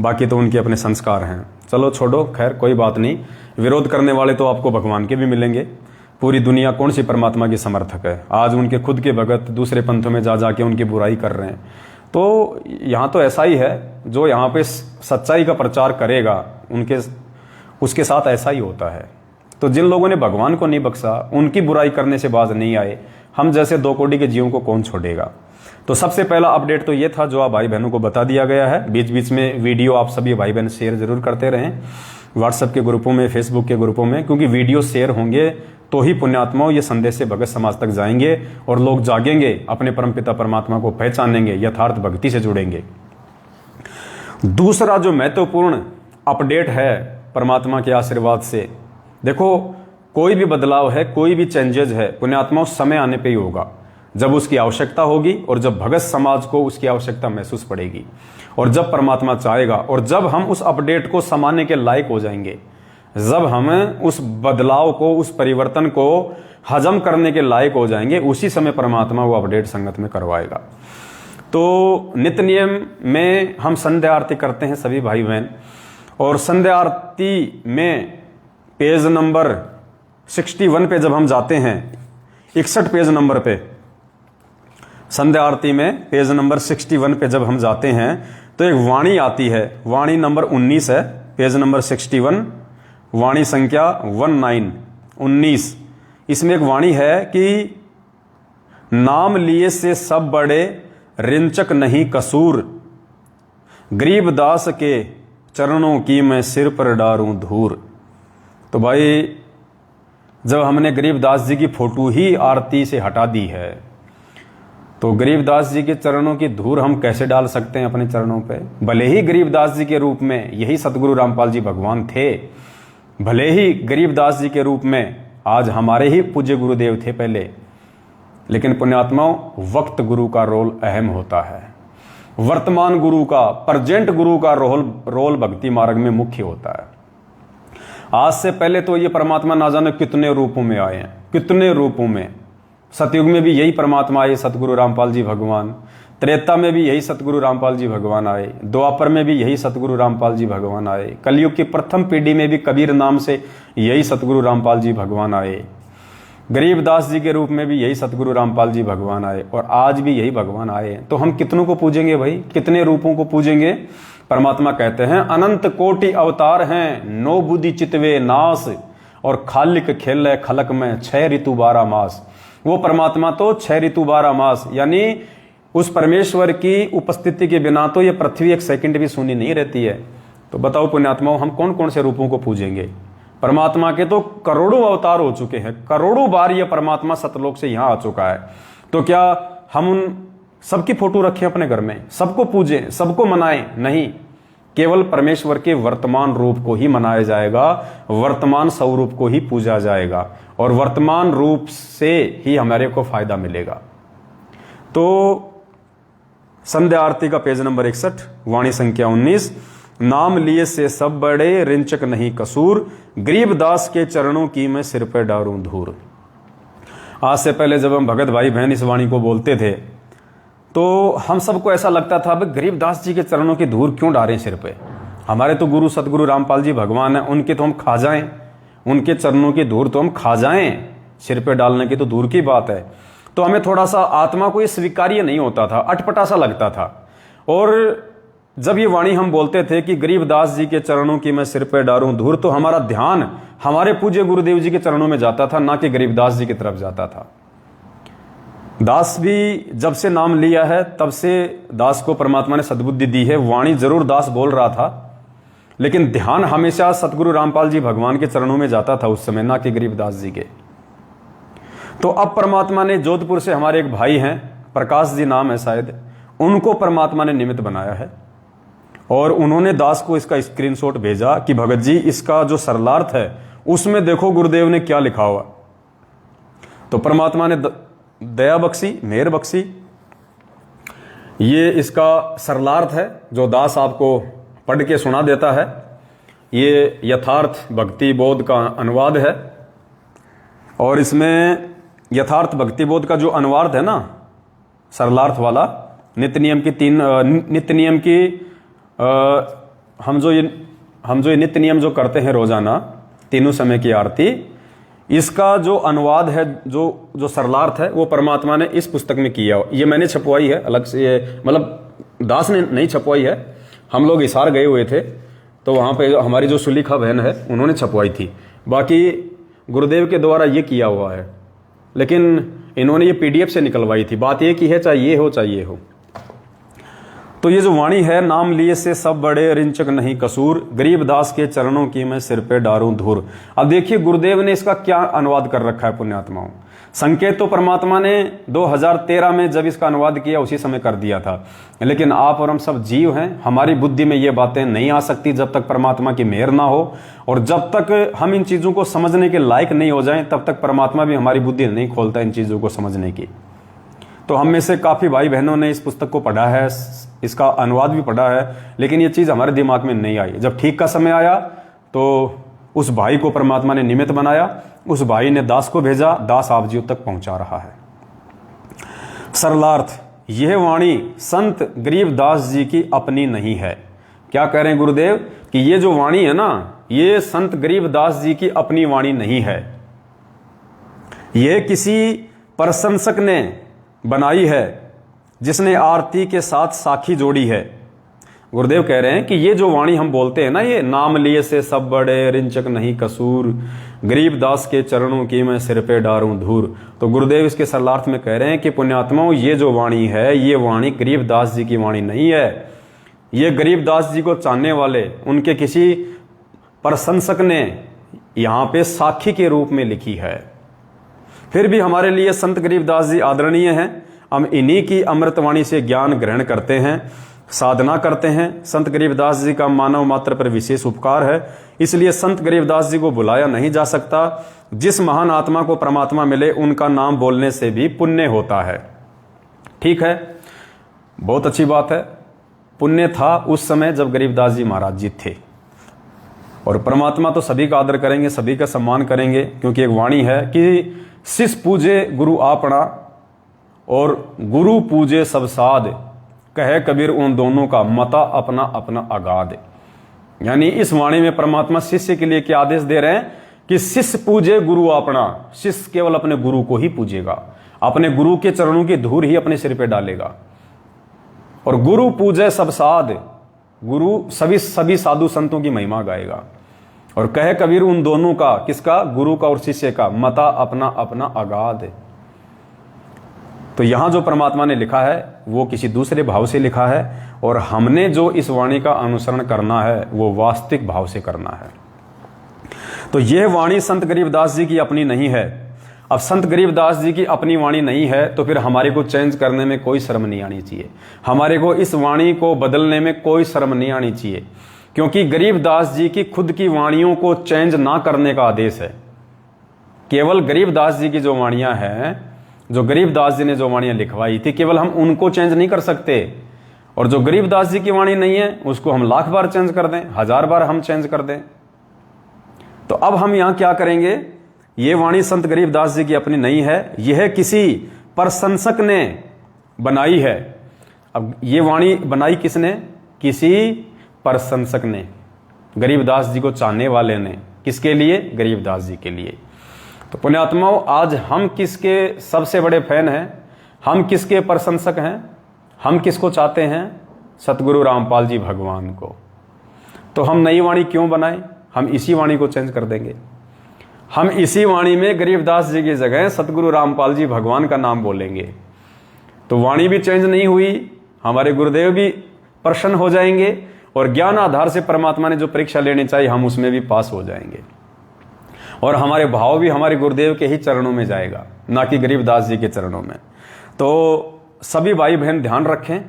बाकी तो उनके अपने संस्कार हैं। चलो छोड़ो, खैर कोई बात नहीं। विरोध करने वाले तो आपको भगवान के भी मिलेंगे। पूरी दुनिया कौन सी परमात्मा की समर्थक है। आज उनके खुद के भगत दूसरे पंथों में जा जाके उनकी बुराई कर रहे हैं। तो यहाँ तो ऐसा ही है, जो यहाँ पे सच्चाई का प्रचार करेगा उसके साथ ऐसा ही होता है। तो जिन लोगों ने भगवान को नहीं बख्शा, उनकी बुराई करने से बाज नहीं आए, हम जैसे 2 कोटि के जीवों को कौन छोड़ेगा। तो सबसे पहला अपडेट तो ये था जो आप भाई बहनों को बता दिया गया है। बीच बीच में वीडियो आप सभी भाई बहन शेयर जरूर करते रहें, व्हाट्सएप के ग्रुपों में, फेसबुक के ग्रुपों में, क्योंकि वीडियो शेयर होंगे तो ही पुण्यात्माओं ये संदेश से भगत समाज तक जाएंगे और लोग जागेंगे, अपने परमपिता परमात्मा को पहचानेंगे, यथार्थ भक्ति से जुड़ेंगे। दूसरा जो महत्वपूर्ण अपडेट है परमात्मा के आशीर्वाद से, देखो कोई भी बदलाव है, कोई भी चेंजेज है, पुण्यात्मा उस समय आने पे ही होगा जब उसकी आवश्यकता होगी, और जब भगत समाज को उसकी आवश्यकता महसूस पड़ेगी, और जब परमात्मा चाहेगा, और जब हम उस अपडेट को समाने के लायक हो जाएंगे, जब हम उस बदलाव को, उस परिवर्तन को हजम करने के लायक हो जाएंगे, उसी समय परमात्मा वो अपडेट संगत में करवाएगा। तो नित्य नियम में हम संध्या आरती करते हैं सभी भाई बहन, और संध्या आरती में पेज नंबर 61 पे जब हम जाते हैं, 61 पेज नंबर पे, संध्या आरती में पेज नंबर 61 पे जब हम जाते हैं तो एक वाणी आती है, वाणी नंबर 19 है, पेज नंबर 61, वाणी संख्या 19। इसमें एक वाणी है कि नाम लिए से सब बड़े, रिंचक नहीं कसूर, गरीबदास के चरणों की मैं सिर पर डारूं धूर। तो भाई जब हमने गरीबदास जी की फोटो ही आरती से हटा दी है, तो गरीबदास जी के चरणों की धूल हम कैसे डाल सकते हैं अपने चरणों पे। भले ही गरीबदास जी के रूप में यही सतगुरु रामपाल जी भगवान थे, भले ही गरीबदास जी के रूप में आज हमारे ही पूज्य गुरुदेव थे पहले, लेकिन पुण्यात्माओं वक्त गुरु का रोल अहम होता है। वर्तमान गुरु का, प्रेजेंट गुरु का रोल भक्ति मार्ग में मुख्य होता है। आज से पहले तो ये परमात्मा ना जाने कितने रूपों में आए हैं, कितने रूपों में। सतयुग में भी यही परमात्मा आए, सतगुरु रामपाल जी भगवान। त्रेता में भी यही सतगुरु रामपाल जी भगवान आए। द्वापर में भी यही सतगुरु रामपाल जी भगवान आए। कलयुग की प्रथम पीढ़ी में भी कबीर नाम से यही सतगुरु रामपाल जी भगवान आए। गरीबदास जी के रूप में भी यही सतगुरु रामपाल जी भगवान आए और आज भी यही भगवान आए हैं। तो हम कितनों को पूजेंगे भाई, कितने रूपों को पूजेंगे? परमात्मा कहते हैं अनंत कोटि अवतार हैं, नो बुद्धि चितवे नास, और खालिक खेल खलक में 6 ऋतु 12 मास। वो परमात्मा तो 6 ऋतु 12 मास, यानी उस परमेश्वर की उपस्थिति के बिना तो ये पृथ्वी एक सेकंड भी सुनी नहीं रहती है। तो बताओ पुण्यात्माओं, हम कौन कौन से रूपों को पूजेंगे? परमात्मा के तो करोड़ों अवतार हो चुके हैं, करोड़ों बार ये परमात्मा सतलोक से यहां आ चुका है। तो क्या हम उन सबकी फोटो रखें अपने घर में, सबको पूजें, सबको मनाएं? नहीं, केवल परमेश्वर के वर्तमान रूप को ही मनाया जाएगा, वर्तमान स्वरूप को ही पूजा जाएगा, और वर्तमान रूप से ही हमारे को फायदा मिलेगा। तो संध्या आरती का पेज नंबर 61, वाणी संख्या 19, नाम लिए से सब बड़े, रिंचक नहीं कसूर, गरीबदास के चरणों की मैं सिर पे डारूं धूर। आज से पहले जब हम भगत भाई बहन इस वाणी को बोलते थे तो हम सबको ऐसा लगता था भाई गरीबदास जी के चरणों की धूर क्यों डालें सिर पे? हमारे तो गुरु सतगुरु रामपाल जी भगवान हैं, उनके तो हम खा जाएं, उनके चरणों की धूर तो हम खा जाएं, सिर पे डालने की तो दूर की बात है। तो हमें थोड़ा सा आत्मा को ये स्वीकार्य नहीं होता था, अटपटा सा लगता था। और जब ये वाणी हम बोलते थे कि गरीबदास जी के चरणों की मैं सिर पे डारूं धूर, तो हमारा ध्यान हमारे पूज्य गुरुदेव जी के चरणों में जाता था, ना कि गरीबदास जी की तरफ जाता था। दास भी जब से नाम लिया है तब से दास को परमात्मा ने सद्बुद्धि दी है। वाणी जरूर दास बोल रहा था, लेकिन ध्यान हमेशा सतगुरु रामपाल जी भगवान के चरणों में जाता था उस समय, ना कि गरीबदास जी के। तो अब परमात्मा ने जोधपुर से हमारे एक भाई हैं, प्रकाश जी नाम है शायद, उनको परमात्मा ने निमित्त बनाया है और उन्होंने दास को इसका स्क्रीनशॉट भेजा कि भगत जी इसका जो सरलार्थ है उसमें देखो गुरुदेव ने क्या लिखा हुआ। तो परमात्मा ने दया बख्शी, मेहर बख्शी। ये इसका सरलार्थ है जो दास आपको पढ़ के सुना देता है। ये यथार्थ भक्ति बोध का अनुवाद है और इसमें यथार्थ भक्ति बोध का जो अनुवाद है ना, सरलार्थ वाला, नित्य नियम की हम जो ये नित्य नियम जो करते हैं रोजाना, तीनों समय की आरती, इसका जो अनुवाद है, जो सरलार्थ है, वो परमात्मा ने इस पुस्तक में किया। ये मैंने छपवाई है अलग से, ये मतलब दास ने नहीं छपवाई है, हम लोग हिसार गए हुए थे तो वहाँ पे हमारी जो सुलीखा बहन है उन्होंने छपवाई थी। बाकी गुरुदेव के द्वारा ये किया हुआ है, लेकिन इन्होंने ये PDF से निकलवाई थी। बात ये की है चाहे ये हो चाहे ये हो। तो ये जो वाणी है, नाम लिए से सब बड़े, रिंचक नहीं कसूर, गरीबदास के चरणों की मैं सिर पे डारूं धूर। अब देखिए गुरुदेव ने इसका क्या अनुवाद कर रखा है पुण्यात्माओं। संकेत तो परमात्मा ने 2013 में जब इसका अनुवाद किया उसी समय कर दिया था, लेकिन आप और हम सब जीव हैं, हमारी बुद्धि में ये बातें नहीं आ सकती जब तक परमात्मा की मेहर ना हो, और जब तक हम इन चीज़ों को समझने के लायक नहीं हो जाएं तब तक परमात्मा भी हमारी बुद्धि नहीं खोलता इन चीज़ों को समझने की। तो हम में से काफ़ी भाई बहनों ने इस पुस्तक को पढ़ा है, इसका अनुवाद भी पढ़ा है, लेकिन ये चीज़ हमारे दिमाग में नहीं आई। जब ठीक का समय आया तो उस भाई को परमात्मा ने निमित्त बनाया, उस भाई ने दास को भेजा, दास आप जीव तक पहुंचा रहा है। सरलार्थ, यह वाणी संत गरीबदास जी की अपनी नहीं है। क्या कह रहे हैं गुरुदेव कि ये जो वाणी है ना, ये संत गरीबदास जी की अपनी वाणी नहीं है, यह किसी प्रशंसक ने बनाई है जिसने आरती के साथ साखी जोड़ी है। गुरुदेव कह रहे हैं कि ये जो वाणी हम बोलते हैं ना, ये नाम लिए से सब बड़े, रिंचक नहीं कसूर, गरीबदास के चरणों की मैं सिर पे डारूं धूर। तो गुरुदेव इसके सरलार्थ में कह रहे हैं कि पुण्यात्माओं, ये जो वाणी है, ये वाणी गरीबदास जी की वाणी नहीं है। ये गरीबदास जी को चाहने वाले उनके किसी प्रशंसक ने यहाँ पे साखी के रूप में लिखी है। फिर भी हमारे लिए संत गरीबदास जी आदरणीय हैं। हम इन्हीं की अमृतवाणी से ज्ञान ग्रहण करते हैं, साधना करते हैं। संत गरीबदास जी का मानव मात्र पर विशेष उपकार है, इसलिए संत गरीबदास जी को बुलाया नहीं जा सकता। जिस महान आत्मा को परमात्मा मिले उनका नाम बोलने से भी पुण्य होता है। ठीक है, बहुत अच्छी बात है। पुण्य था उस समय जब गरीबदास जी महाराज जी थे, और परमात्मा तो सभी का आदर करेंगे, सभी का सम्मान करेंगे, क्योंकि एक वाणी है कि शिष्य पूजे गुरु आपना और गुरु पूजे सब साध, कहे कबीर उन दोनों का मता अपना अपना आगाध। यानी इस वाणी में परमात्मा शिष्य के लिए क्या आदेश दे रहे हैं कि शिष्य पूजे गुरु अपना, शिष्य केवल अपने गुरु को ही पूजेगा, अपने गुरु के चरणों की धूल ही अपने सिर पे डालेगा। और गुरु पूजे सब साध, गुरु सभी साधु संतों की महिमा गाएगा। और कहे कबीर उन दोनों का, किसका, गुरु का और शिष्य का, मता अपना अपना अगाध। तो यहां जो परमात्मा ने लिखा है वो किसी दूसरे भाव से लिखा है, और हमने जो इस वाणी का अनुसरण करना है वो वास्तविक भाव से करना है। तो यह वाणी संत गरीबदास जी की अपनी नहीं है। अब संत गरीबदास जी की अपनी वाणी नहीं है तो फिर हमारे को चेंज करने में कोई शर्म नहीं आनी चाहिए, हमारे को इस वाणी को बदलने में कोई शर्म नहीं आनी चाहिए, क्योंकि गरीबदास जी की खुद की वाणियों को चेंज ना करने का आदेश है। केवल गरीबदास जी की जो वाणियां हैं, जो गरीबदास जी ने जो वाणियां लिखवाई थी, केवल हम उनको चेंज नहीं कर सकते। और जो गरीबदास जी की वाणी नहीं है उसको हम लाख बार चेंज कर दें, 1000 बार हम चेंज कर दें। तो अब हम यहां क्या करेंगे, ये वाणी संत गरीबदास जी की अपनी नहीं है, यह किसी प्रशंसक ने बनाई है। अब ये वाणी बनाई किसने, किसी प्रशंसक ने, गरीबदास जी को चाहने वाले ने। किसके लिए, गरीबदास जी के लिए। तो पुण्यात्माओं, आज हम किसके सबसे बड़े फैन हैं, हम किसके प्रशंसक हैं, हम किसको चाहते हैं, सतगुरु रामपाल जी भगवान को। तो हम नई वाणी क्यों बनाएं, हम इसी वाणी को चेंज कर देंगे। हम इसी वाणी में गरीबदास जी की जगह सतगुरु रामपाल जी भगवान का नाम बोलेंगे। तो वाणी भी चेंज नहीं हुई, हमारे गुरुदेव भी प्रसन्न हो जाएंगे, और ज्ञान आधार से परमात्मा ने जो परीक्षा लेनी चाहिए हम उसमें भी पास हो जाएंगे, और हमारे भाव भी हमारे गुरुदेव के ही चरणों में जाएगा, ना कि गरीबदास जी के चरणों में। तो सभी भाई बहन ध्यान रखें,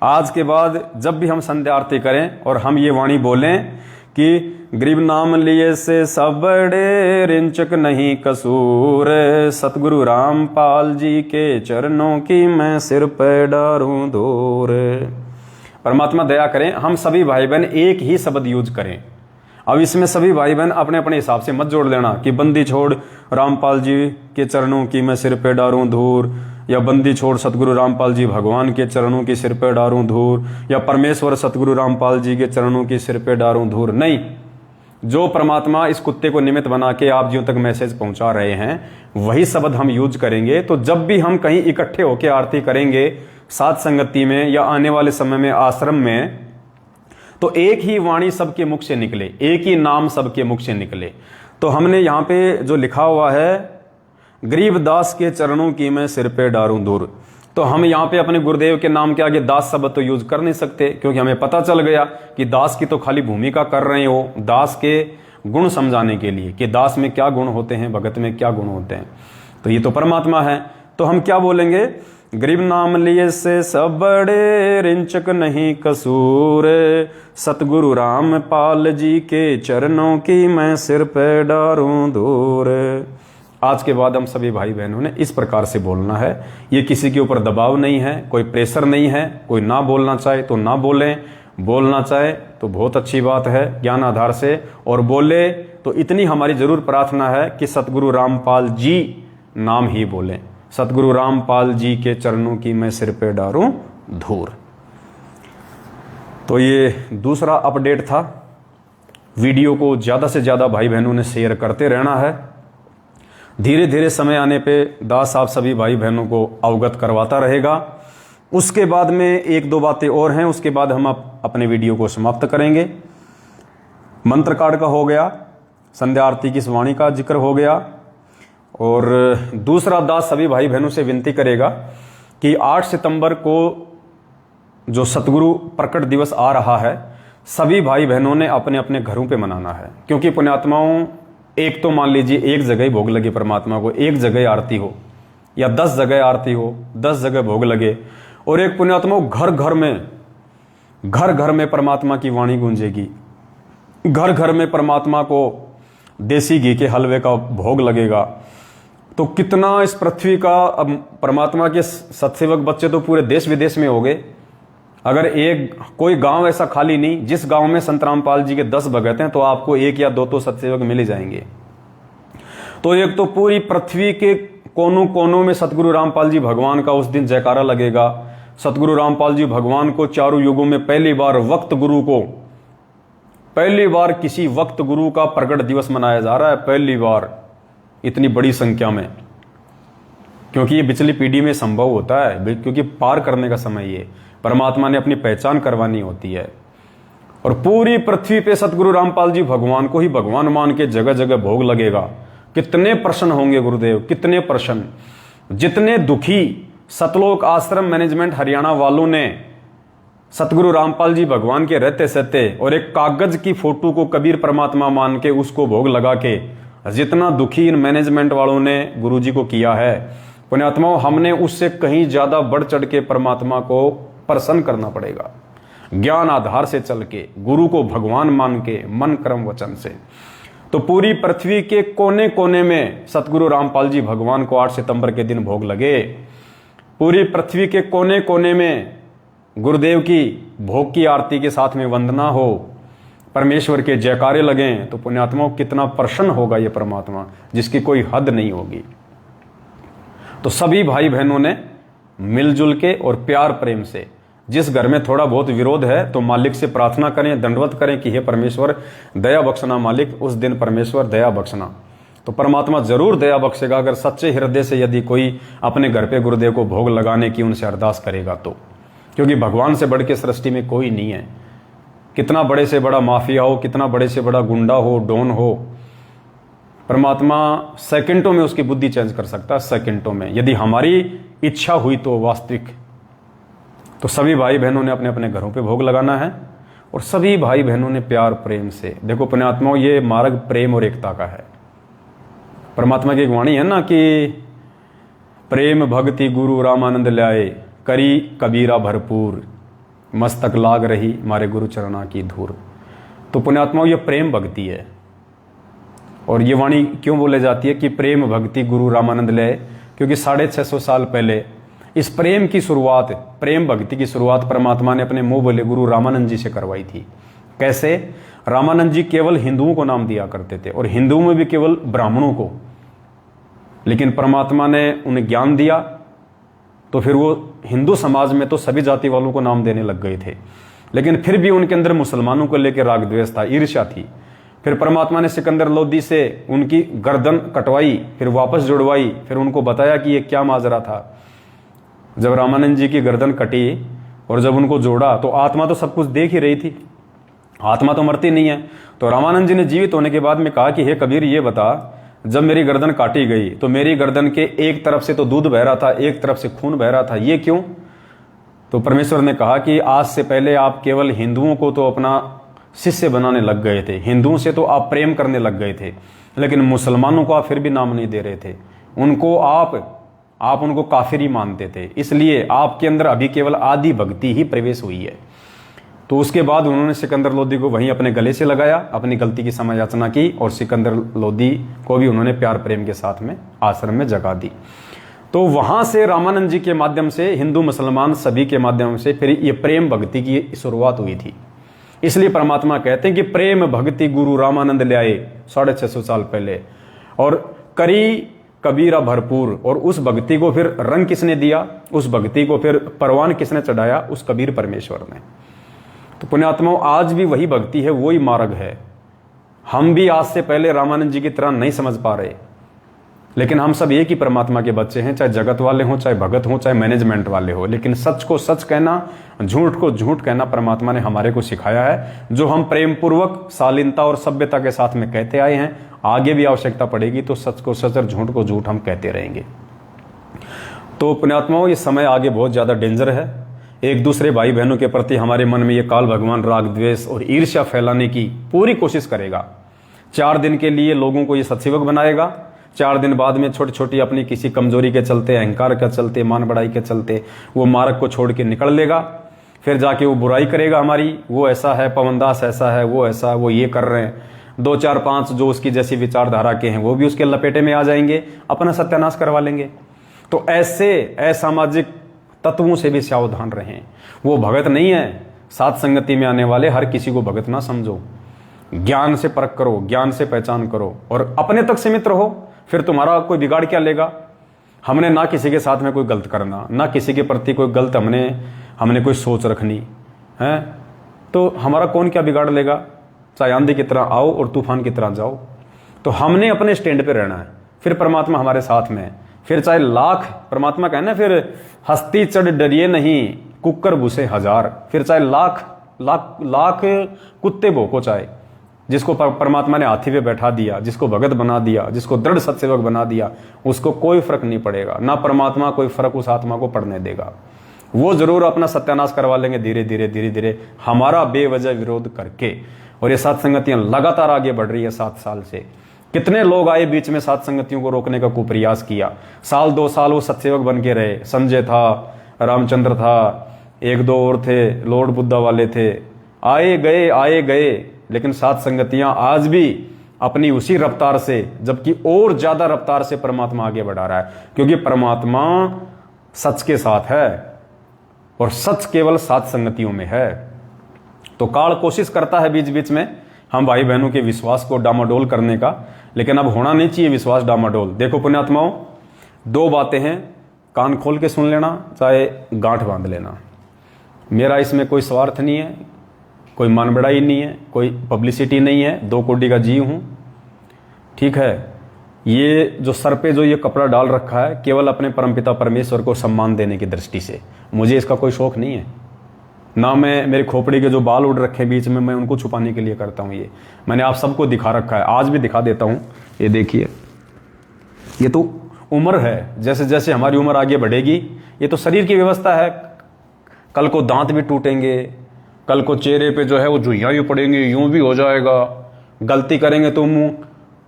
आज के बाद जब भी हम संध्या आरती करें और हम ये वाणी बोलें कि गरीब नाम लिए से सब बड़े, रिंचक नहीं कसूर, सतगुरु रामपाल जी के चरणों की मैं सिर पे डारूं धूर। परमात्मा दया करें, हम सभी भाई बहन एक ही शब्द यूज करें। अब इसमें सभी भाई बहन अपने अपने हिसाब से मत जोड़ लेना कि बंदी छोड़ रामपाल जी के चरणों की मैं सिर पे डारूं धूर, या बंदी छोड़ सतगुरु रामपाल जी भगवान के चरणों की सिर पे डारूं धूर, या परमेश्वर सतगुरु रामपाल जी के चरणों की सिर पे डारूं धूर। नहीं, जो परमात्मा इस कुत्ते को निमित्त बना के आप जियों तक मैसेज पहुंचा रहे हैं वही शब्द हम यूज करेंगे। तो जब भी हम कहीं इकट्ठे होकर आरती करेंगे साथ संगति में या आने वाले समय में आश्रम में, तो एक ही वाणी सबके मुख से निकले, एक ही नाम सबके मुख से निकले। तो हमने यहाँ पे जो लिखा हुआ है गरीबदास के चरणों की मैं सिर पे डारूं दूर, तो हम यहाँ पे अपने गुरुदेव के नाम के आगे दास शब्द तो यूज कर नहीं सकते, क्योंकि हमें पता चल गया कि दास की तो खाली भूमिका कर रहे हो, दास के गुण समझाने के लिए कि दास में क्या गुण होते हैं, भगत में क्या गुण होते हैं। तो ये तो परमात्मा है। तो हम क्या बोलेंगे, गरीब नाम लिए से सब बड़े, रिंचक नहीं कसूर, सतगुरु रामपाल जी के चरणों की मैं सिर पे डारूं धूर। आज के बाद हम सभी भाई बहनों ने इस प्रकार से बोलना है। ये किसी के ऊपर दबाव नहीं है, कोई प्रेशर नहीं है, कोई ना बोलना चाहे तो ना बोलें, बोलना चाहे तो बहुत अच्छी बात है ज्ञान आधार से, और बोले तो इतनी हमारी जरूर प्रार्थना है कि सतगुरु रामपाल जी नाम ही बोलें, सतगुरु रामपाल जी के चरणों की मैं सिर पे डारूं धूर। तो ये दूसरा अपडेट था। वीडियो को ज़्यादा से ज़्यादा भाई बहनों ने शेयर करते रहना है। धीरे धीरे समय आने पे दास साहब सभी भाई बहनों को अवगत करवाता रहेगा। उसके बाद में एक दो बातें और हैं, उसके बाद हम अपने वीडियो को समाप्त करेंगे। मंत्र कार्ड का हो गया, संध्या आरती की इस वाणी का जिक्र हो गया, और दूसरा दास सभी भाई बहनों से विनती करेगा कि 8 सितंबर को जो सतगुरु प्रकट दिवस आ रहा है, सभी भाई बहनों ने अपने अपने घरों पे मनाना है। क्योंकि पुण्यात्माओं, एक तो मान लीजिए एक जगह भोग लगे परमात्मा को, एक जगह आरती हो या 10 जगह आरती हो, 10 जगह भोग लगे, और एक पुण्यात्माओं घर घर में परमात्मा की वाणी गूंजेगी, घर घर में परमात्मा को देसी घी के हलवे का भोग लगेगा। तो कितना इस पृथ्वी का, अब परमात्मा के सत्सेवक बच्चे तो पूरे देश विदेश में हो गए। अगर एक कोई गांव ऐसा खाली नहीं जिस गांव में संत रामपाल जी के 10 भगत हैं, तो आपको एक या दो तो सत्सेवक मिल ही जाएंगे। तो एक तो पूरी पृथ्वी के कोनों कोनों में सतगुरु रामपाल जी भगवान का उस दिन जयकारा लगेगा। सतगुरु रामपाल जी भगवान को चारों युगों में पहली बार वक्त गुरु को पहली बार किसी वक्त गुरु का प्रकट दिवस मनाया जा रहा है, पहली बार इतनी बड़ी संख्या में, क्योंकि ये पिछली पीढ़ी में संभव होता है, क्योंकि पार करने का समय ये परमात्मा ने अपनी पहचान करवानी होती है। और पूरी पृथ्वी पे सतगुरु रामपाल जी भगवान को ही भगवान मान के जगह जगह भोग लगेगा। कितने प्रसन्न होंगे गुरुदेव, कितने प्रसन्न। जितने दुखी सतलोक आश्रम मैनेजमेंट हरियाणा वालों ने सतगुरु रामपाल जी भगवान के रहते सहते और एक कागज की फोटो को कबीर परमात्मा मान के उसको भोग लगा के, जितना दुखी इन मैनेजमेंट वालों ने गुरु जी को किया है, पुण्यात्माओं, हमने उससे कहीं ज्यादा बढ़ चढ़ के परमात्मा को प्रसन्न करना पड़ेगा। ज्ञान आधार से चल के, गुरु को भगवान मान के, मन कर्म वचन से। तो पूरी पृथ्वी के कोने कोने में सतगुरु रामपाल जी भगवान को 8 सितंबर के दिन भोग लगे। पूरी पृथ्वी के कोने कोने में गुरुदेव की भोग की आरती के साथ में वंदना हो, परमेश्वर के जयकारे लगें, तो पुण्यात्माओं कितना प्रसन्न होगा ये परमात्मा, जिसकी कोई हद नहीं होगी। तो सभी भाई बहनों ने मिलजुल के और प्यार प्रेम से, जिस घर में थोड़ा बहुत विरोध है तो मालिक से प्रार्थना करें, दंडवत करें कि हे परमेश्वर दया बख्शना मालिक, उस दिन परमेश्वर दया बख्शना। तो परमात्मा जरूर दया बख्शेगा अगर सच्चे हृदय से यदि कोई अपने घर पे गुरुदेव को भोग लगाने की उनसे अरदास करेगा तो, क्योंकि भगवान से बढ़ के सृष्टि में कोई नहीं है। कितना बड़े से बड़ा माफिया हो, कितना बड़े से बड़ा गुंडा हो, डॉन हो, परमात्मा सेकंडों में उसकी बुद्धि चेंज कर सकता है, सेकंडों में, यदि हमारी इच्छा हुई तो वास्तविक। तो सभी भाई बहनों ने अपने अपने घरों पे भोग लगाना है और सभी भाई बहनों ने प्यार प्रेम से, देखो पुण्यात्माओं, ये मार्ग प्रेम और एकता का है। परमात्मा की एक वाणी है ना कि प्रेम भक्ति गुरु रामानंद ल्याए, करी कबीरा भरपूर, मस्तक लाग रही मारे गुरु चरणा की धूर। तो पुण्यात्माओं, ये प्रेम भक्ति है। और ये वाणी क्यों बोले जाती है कि प्रेम भक्ति गुरु रामानंद ल्याए, क्योंकि 650 साल पहले इस प्रेम की शुरुआत, प्रेम भक्ति की शुरुआत परमात्मा ने अपने मुंह बोले गुरु रामानंद जी से करवाई थी। कैसे? रामानंद जी केवल हिंदुओं को नाम दिया करते थे और हिंदुओं में भी केवल ब्राह्मणों को, लेकिन परमात्मा ने उन्हें ज्ञान दिया तो फिर वो हिंदू समाज में तो सभी जाति वालों को नाम देने लग गए थे, लेकिन फिर भी उनके अंदर मुसलमानों को लेकर राग द्वेष था, ईर्ष्या थी। फिर परमात्मा ने सिकंदर लोदी से उनकी गर्दन कटवाई, फिर वापस जुड़वाई, फिर उनको बताया कि ये क्या माजरा था। जब रामानंद जी की गर्दन कटी और जब उनको जोड़ा तो आत्मा तो सब कुछ देख ही रही थी, आत्मा तो मरती नहीं है। तो रामानंद जी ने जीवित होने के बाद में कहा कि हे कबीर, ये बता, जब मेरी गर्दन काटी गई तो मेरी गर्दन के एक तरफ से तो दूध बह रहा था, एक तरफ से खून बह रहा था, ये क्यों? तो परमेश्वर ने कहा कि आज से पहले आप केवल हिंदुओं को तो अपना शिष्य बनाने लग गए थे, हिंदुओं से तो आप प्रेम करने लग गए थे, लेकिन मुसलमानों को आप फिर भी नाम नहीं दे रहे थे, उनको आप उनको काफिर ही मानते थे, इसलिए आपके अंदर अभी केवल आदि भक्ति ही प्रवेश हुई है। तो उसके बाद उन्होंने सिकंदर लोदी को वहीं अपने गले से लगाया, अपनी गलती की क्षमा याचना की और सिकंदर लोदी को भी उन्होंने प्यार प्रेम के साथ में आश्रम में जगह दी। तो वहां से रामानंद जी के माध्यम से हिंदू मुसलमान सभी के माध्यम से फिर ये प्रेम भक्ति की शुरुआत हुई थी। इसलिए परमात्मा कहते हैं कि प्रेम भक्ति गुरु रामानंद ल्याए 650 साल पहले, और करी कबीरा भरपूर। और उस भक्ति को फिर रंग किसने दिया, उस भक्ति को फिर परवान किसने चढ़ाया? उस कबीर परमेश्वर ने। तो पुण्यात्माओं, आज भी वही भक्ति है, वही मार्ग है। हम भी आज से पहले रामानंद जी की तरह नहीं समझ पा रहे, लेकिन हम सब एक ही परमात्मा के बच्चे हैं, चाहे जगत वाले हों, चाहे भगत हों, चाहे मैनेजमेंट वाले हो। लेकिन सच को सच कहना, झूठ को झूठ कहना परमात्मा ने हमारे को सिखाया है, जो हम प्रेम पूर्वक शालीनता और सभ्यता के साथ में कहते आए हैं। आगे भी आवश्यकता पड़ेगी तो सच को सच और झूठ को झूठ हम कहते रहेंगे। तो पुण्यात्माओं, ये समय आगे बहुत ज्यादा डेंजर है। एक दूसरे भाई बहनों के प्रति हमारे मन में ये काल भगवान राग द्वेष और ईर्ष्या फैलाने की पूरी कोशिश करेगा। 4 दिन के लिए लोगों को ये सत्सेवक बनाएगा, 4 दिन बाद में छोटी छोटी अपनी किसी कमजोरी के चलते, अहंकार के चलते, मान बढ़ाई के चलते वो मार्ग को छोड़ के निकल लेगा। फिर जाके वो बुराई करेगा हमारी, वो ऐसा है, पवनदास ऐसा है, वो ऐसा, वो ये कर रहे हैं। 2 4 5 जो उसकी जैसी विचारधारा के हैं वो भी उसके लपेटे में आ जाएंगे, अपना सत्यानाश करवा लेंगे। तो ऐसे असामाजिक तत्वों से भी सावधान रहें। वो भगत नहीं है, साथ संगति में आने वाले हर किसी को भगत ना समझो। ज्ञान से परख करो, ज्ञान से पहचान करो और अपने तक सीमित रहो, फिर तुम्हारा कोई बिगाड़ क्या लेगा। हमने ना किसी के साथ में कोई गलत करना, ना किसी के प्रति कोई गलत हमने कोई सोच रखनी है, तो हमारा कौन क्या बिगाड़ लेगा। चाहे आंधी की तरह आओ और तूफान की तरह जाओ। तो हमने अपने स्टैंड पे रहना है, फिर परमात्मा हमारे साथ में है। फिर चाहे लाख, परमात्मा कहना फिर हस्ती चढ़ डरिए नहीं, कुकर घुसे हजार। फिर चाहे लाख लाख लाख कुत्ते भोंको, चाहे जिसको परमात्मा ने हाथी पे बैठा दिया, जिसको भगत बना दिया, जिसको दृढ़ सत्सेवक बना दिया, उसको कोई फर्क नहीं पड़ेगा। ना परमात्मा कोई फर्क उस आत्मा को पड़ने देगा। वो जरूर अपना सत्यानाश करवा लेंगे धीरे धीरे धीरे धीरे, हमारा बेवजह विरोध करके। और ये सात संगतियां लगातार आगे बढ़ रही है 7 साल से। कितने लोग आए बीच में सात संगतियों को रोकने का कुप्रयास किया। साल 2 साल वो सत्सेवक बन के रहे। संजय था, रामचंद्र था, 1-2 और थे, लॉर्ड बुद्धा वाले थे, आए गए। लेकिन सात संगतियां आज भी अपनी उसी रफ्तार से, जबकि और ज्यादा रफ्तार से परमात्मा आगे बढ़ा रहा है, क्योंकि परमात्मा सच के साथ है और सच केवल सात संगतियों में है। तो काल कोशिश करता है बीच बीच में हम भाई बहनों के विश्वास को डामाडोल करने का, लेकिन अब होना नहीं चाहिए विश्वास डामाडोल। देखो पुण्यात्माओं, 2 बातें हैं, कान खोल के सुन लेना, चाहे गांठ बांध लेना। मेरा इसमें कोई स्वार्थ नहीं है, कोई मान बढ़ाई नहीं है, कोई पब्लिसिटी नहीं है। 2 कोटि का जीव हूं, ठीक है। ये जो सर पे जो ये कपड़ा डाल रखा है, केवल अपने परमपिता परमेश्वर को सम्मान देने की दृष्टि से। मुझे इसका कोई शौक नहीं है। ना मैं, मेरे खोपड़ी के जो बाल उड़ रखे हैं बीच में, मैं उनको छुपाने के लिए करता हूं। ये मैंने आप सबको दिखा रखा है, आज भी दिखा देता हूं। ये देखिए, ये तो उम्र है, जैसे जैसे हमारी उम्र आगे बढ़ेगी, ये तो शरीर की व्यवस्था है। कल को दांत भी टूटेंगे, कल को चेहरे पे जो है वो झुइयां भी पड़ेंगी, यूं भी हो जाएगा। गलती करेंगे तो मुंह